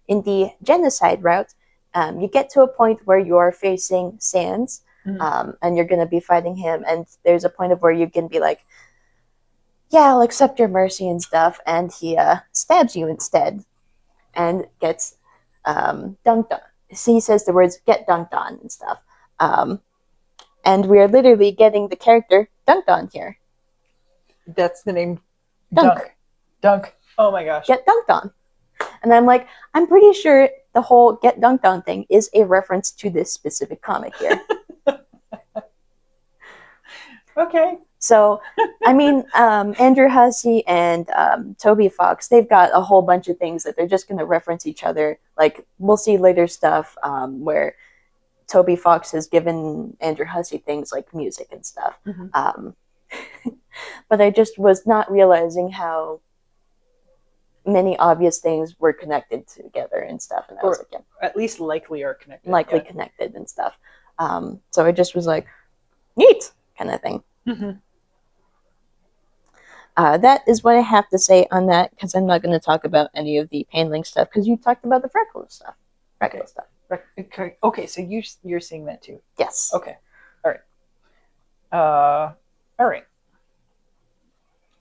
In the genocide route, you get to a point where you are facing Sans, and you're going to be fighting him, and there's a point of where you can be like, yeah, I'll accept your mercy and stuff, and he stabs you instead, and gets dunked on. So he says the words, get dunked on and stuff. And we are literally getting the character dunked on here. That's the name. Dunk. Oh my gosh. Get dunked on. And I'm like, I'm pretty sure the whole get dunked on thing is a reference to this specific comic here. Okay. So, I mean, Andrew Hussey and Toby Fox, they've got a whole bunch of things that they're just going to reference each other. Like, we'll see later stuff where Toby Fox has given Andrew Hussey things like music and stuff. Mm-hmm. But I just was not realizing how many obvious things were connected together and stuff. And I was like, at least likely are connected. Connected and stuff. So I just was like, neat kind of thing. Mm-hmm. That is what I have to say on that, because I'm not going to talk about any of the paneling stuff, because you talked about the freckle stuff. Okay, so you're seeing that too? Yes. Okay. All right.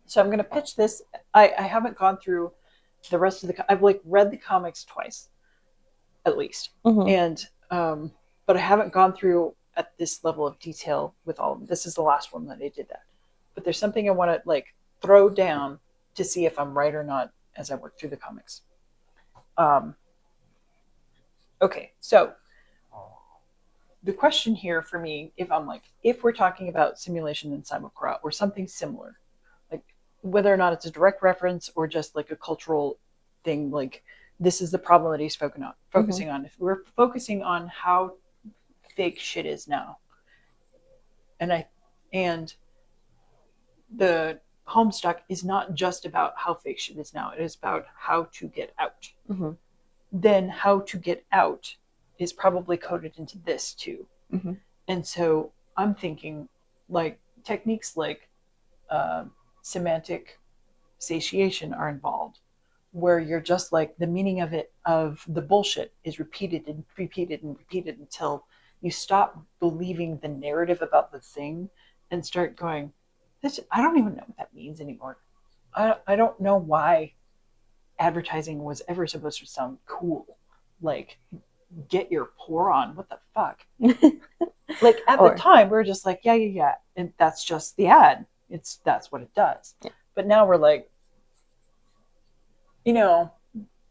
So I'm going to pitch this. I haven't gone through the rest of I've read the comics twice, at least. Mm-hmm. And, but I haven't gone through at this level of detail with all of them. This is the last one that I did that. But there's something I want to throw down to see if I'm right or not as I work through the comics. Okay, so the question here for me, if we're talking about simulation and Simulacra or something similar, whether or not it's a direct reference or just a cultural thing, this is the problem that he's focusing on. If we're focusing on how fake shit is now, and the Homestuck is not just about how fake shit is now, it is about how to get out. Mm-hmm. Then how to get out is probably coded into this too. Mm-hmm. And so I'm thinking techniques like semantic satiation are involved, where you're just the meaning of the bullshit is repeated and repeated and repeated until you stop believing the narrative about the thing and start going, I don't even know what that means anymore. I don't know why advertising was ever supposed to sound cool. Get your pour on. What the fuck? At the time, we were just yeah. And that's just the ad. That's what it does. Yeah. But now we're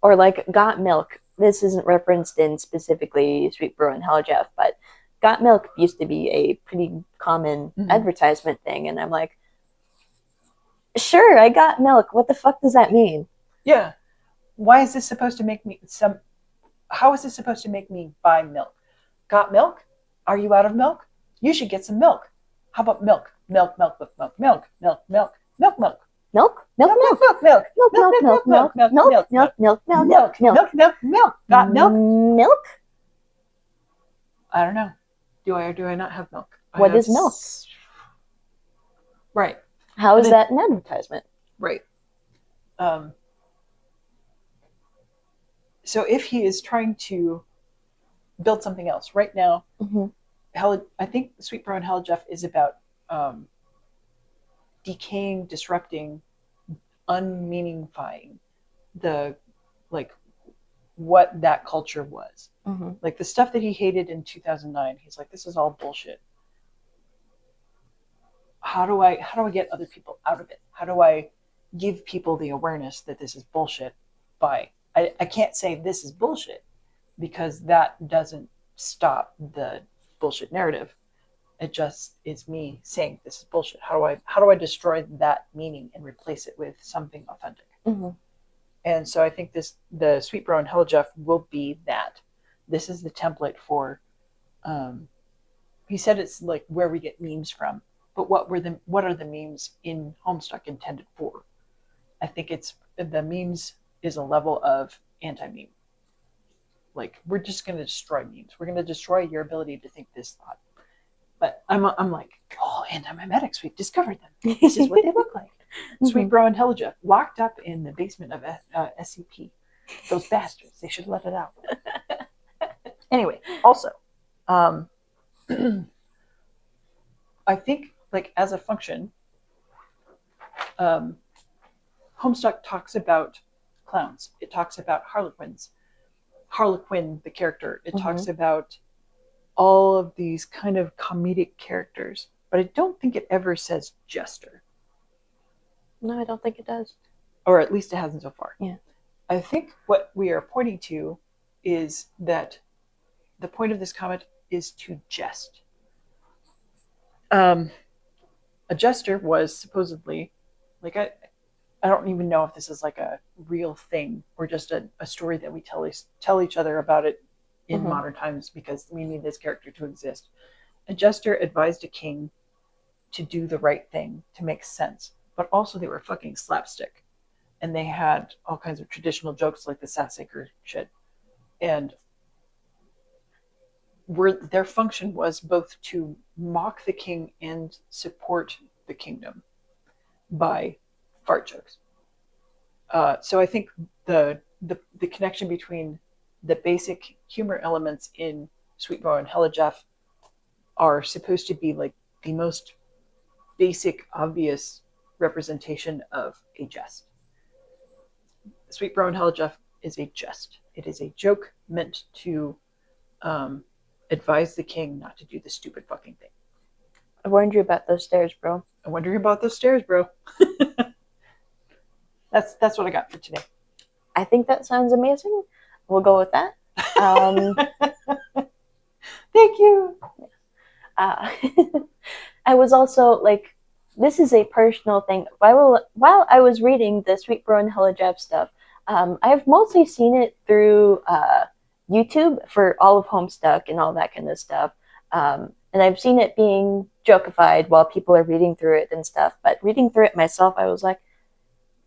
or Got Milk. This isn't referenced in specifically Sweet Brew and Hell Jeff, but Got Milk used to be a pretty common advertisement thing. And I'm like, sure, I got milk. What the fuck does that mean? Yeah. Why is this supposed to make me how is this supposed to make me buy milk? Got milk? Are you out of milk? You should get some milk. How about milk? Milk, milk, milk, milk, milk, milk, milk, milk, milk. Milk, milk, milk, milk, milk, milk, milk, milk, milk, milk, milk, milk, milk, milk, milk, milk, milk. Got milk? Milk? I don't know. Do I or do I not have milk? What is milk? Right. How is that an advertisement? Right. So if he is trying to build something else right now, I think Sweet Bro and Hell Jeff is about decaying, disrupting, unmeaningfying the like what that culture was. Like the stuff that he hated in 2009, he's like, this is all bullshit. How do I get other people out of it? How do I give people the awareness that this is bullshit? I can't say this is bullshit, because that doesn't stop the bullshit narrative. It just is me saying this is bullshit. How do I destroy that meaning and replace it with something authentic? And so I think the Sweet Bro and Hell Jeff will be that. This is the template for. He said it's like where we get memes from, but what are the memes in Homestuck intended for? I think it's the memes is a level of anti-meme. Like, we're just going to destroy memes. We're going to destroy your ability to think this thought. But I'm like, oh, anti-memetics, we've discovered them. This is what they look like. Sweet Bro and Hell Jeff locked up in the basement of SCP. Those bastards, they should let it out. Anyway, also, I think, like, as a function, Homestuck talks about clowns. It talks about harlequins. Harlequin, the character. It talks about all of these kind of comedic characters, but I don't think it ever says jester. No, I don't think it does. Or at least it hasn't so far. Yeah. I think what we are pointing to is that the point of this comic is to jest. A jester was supposedly, like, I don't even know if this is like a real thing or just a story that we tell each other about it in modern times because we need this character to exist. A jester advised a king to do the right thing, to make sense, but also they were fucking slapstick. And they had all kinds of traditional jokes like the Sassacre shit. And their function was both to mock the king and support the kingdom by fart jokes. So I think the connection between the basic humor elements in Sweet Bro and Hella Jeff are supposed to be like the most basic, obvious representation of a jest. Sweet Bro and Hella Jeff is a jest. It is a joke meant to advise the king not to do the stupid fucking thing. I warned you about those stairs, bro. I warned you about those stairs, bro. That's what I got for today. I think that sounds amazing. We'll go with that. Thank you. I was also like, this is a personal thing. While I was reading the Sweet Bro and Hella Jeff stuff, I've mostly seen it through YouTube for all of Homestuck and all that kind of stuff. And I've seen it being jokeified while people are reading through it and stuff. But reading through it myself, I was like,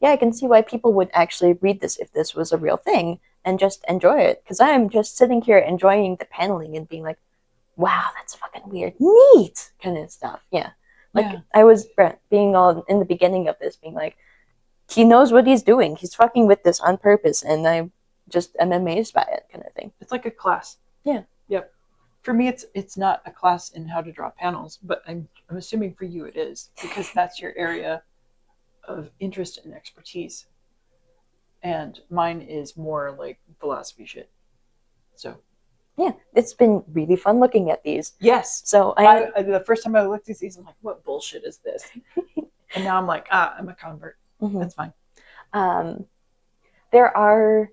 yeah, I can see why people would actually read this if this was a real thing and just enjoy it. Because I'm just sitting here enjoying the paneling and being like, wow, that's fucking weird. Neat kind of stuff. Yeah. Like, I was being all in the beginning of this, being like, he knows what he's doing. He's fucking with this on purpose. And I just am amazed by it, kind of thing. It's like a class. Yeah. Yep. For me, it's not a class in how to draw panels, but I'm assuming for you it is, because that's your area of interest and expertise. And mine is more like philosophy shit. So. Yeah, it's been really fun looking at these. Yes. So I the first time I looked at these, I'm like, what bullshit is this? And now I'm like, I'm a convert. That's fine. There are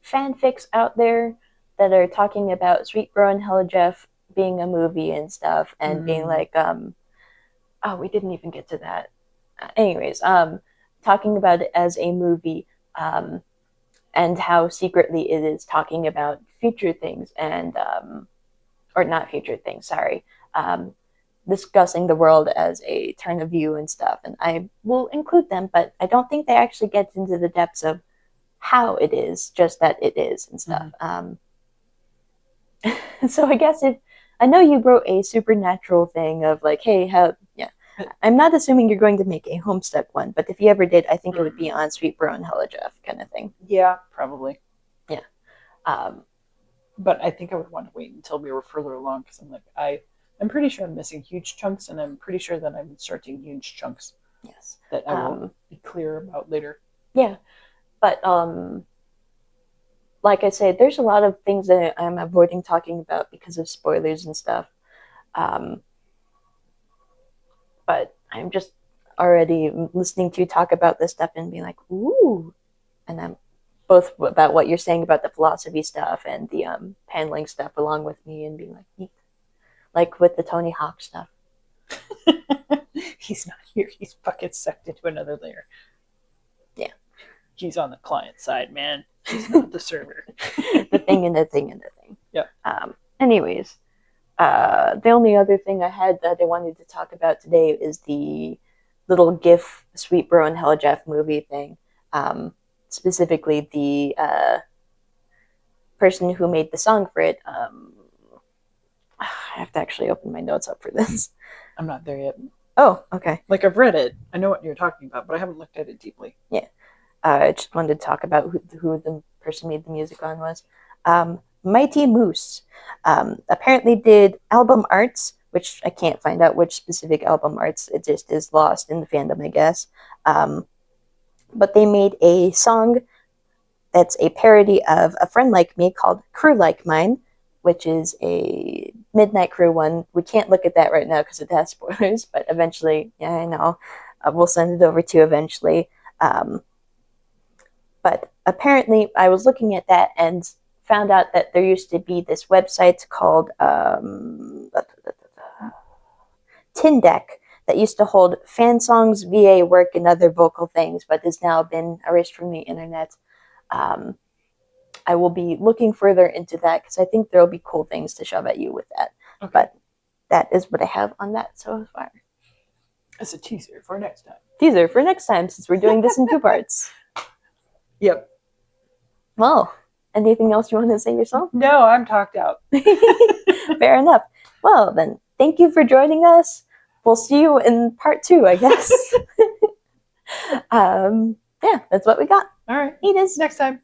fanfics out there that are talking about Sweet Bro and Hella Jeff being a movie and stuff, and being like, oh, we didn't even get to that. Anyways, talking about it as a movie, and how secretly it is talking about future things and, or not future things, sorry, discussing the world as a turn of view and stuff, and I will include them, but I don't think they actually get into the depths of how it is, just that it is and stuff. So I guess if I know you wrote a supernatural thing of like, hey, how, yeah. I'm not assuming you're going to make a Homestuck one, but if you ever did, I think it would be on Sweet Bro and Hella Jeff kind of thing. Yeah, probably. Yeah. But I think I would want to wait until we were further along because I'm like, I'm pretty sure I'm missing huge chunks, and I'm pretty sure that I'm inserting huge chunks. Yes. That I will be clear about later. Yeah. But like I said, there's a lot of things that I'm avoiding talking about because of spoilers and stuff. But I'm just already listening to you talk about this stuff and being like, ooh. And I'm both about what you're saying about the philosophy stuff and the paneling stuff along with me and being like, neat. Like with the Tony Hawk stuff. He's not here. He's fucking sucked into another layer. Yeah. He's on the client side, man. He's not the server. The thing and the thing and the thing. Yeah. Anyways, the only other thing I had that I wanted to talk about today is the little GIF Sweet Bro and Hella Jeff movie thing. Specifically, the person who made the song for it. I have to actually open my notes up for this. I'm not there yet. Oh, okay. Like, I've read it. I know what you're talking about, but I haven't looked at it deeply. Yeah. I just wanted to talk about who the person made the music on was. Mighty Moose apparently did album arts, which I can't find out which specific album arts. It just is lost in the fandom, I guess. But they made a song that's a parody of A Friend Like Me called Crew Like Mine, which is a Midnight Crew one. We can't look at that right now because it has spoilers, but eventually, yeah, I know. We'll send it over to you eventually. But apparently, I was looking at that and found out that there used to be this website called Tindeck that used to hold fan songs, VA work, and other vocal things, but has now been erased from the internet. I will be looking further into that because I think there will be cool things to shove at you with that. Okay. But that is what I have on that so far. As a teaser for next time. Teaser for next time, since we're doing this in 2 parts. Yep. Well, anything else you want to say yourself? No, I'm talked out. Fair enough. Well, then, thank you for joining us. We'll see you in part 2, I guess. Yeah, that's what we got. All right. Eat us next time.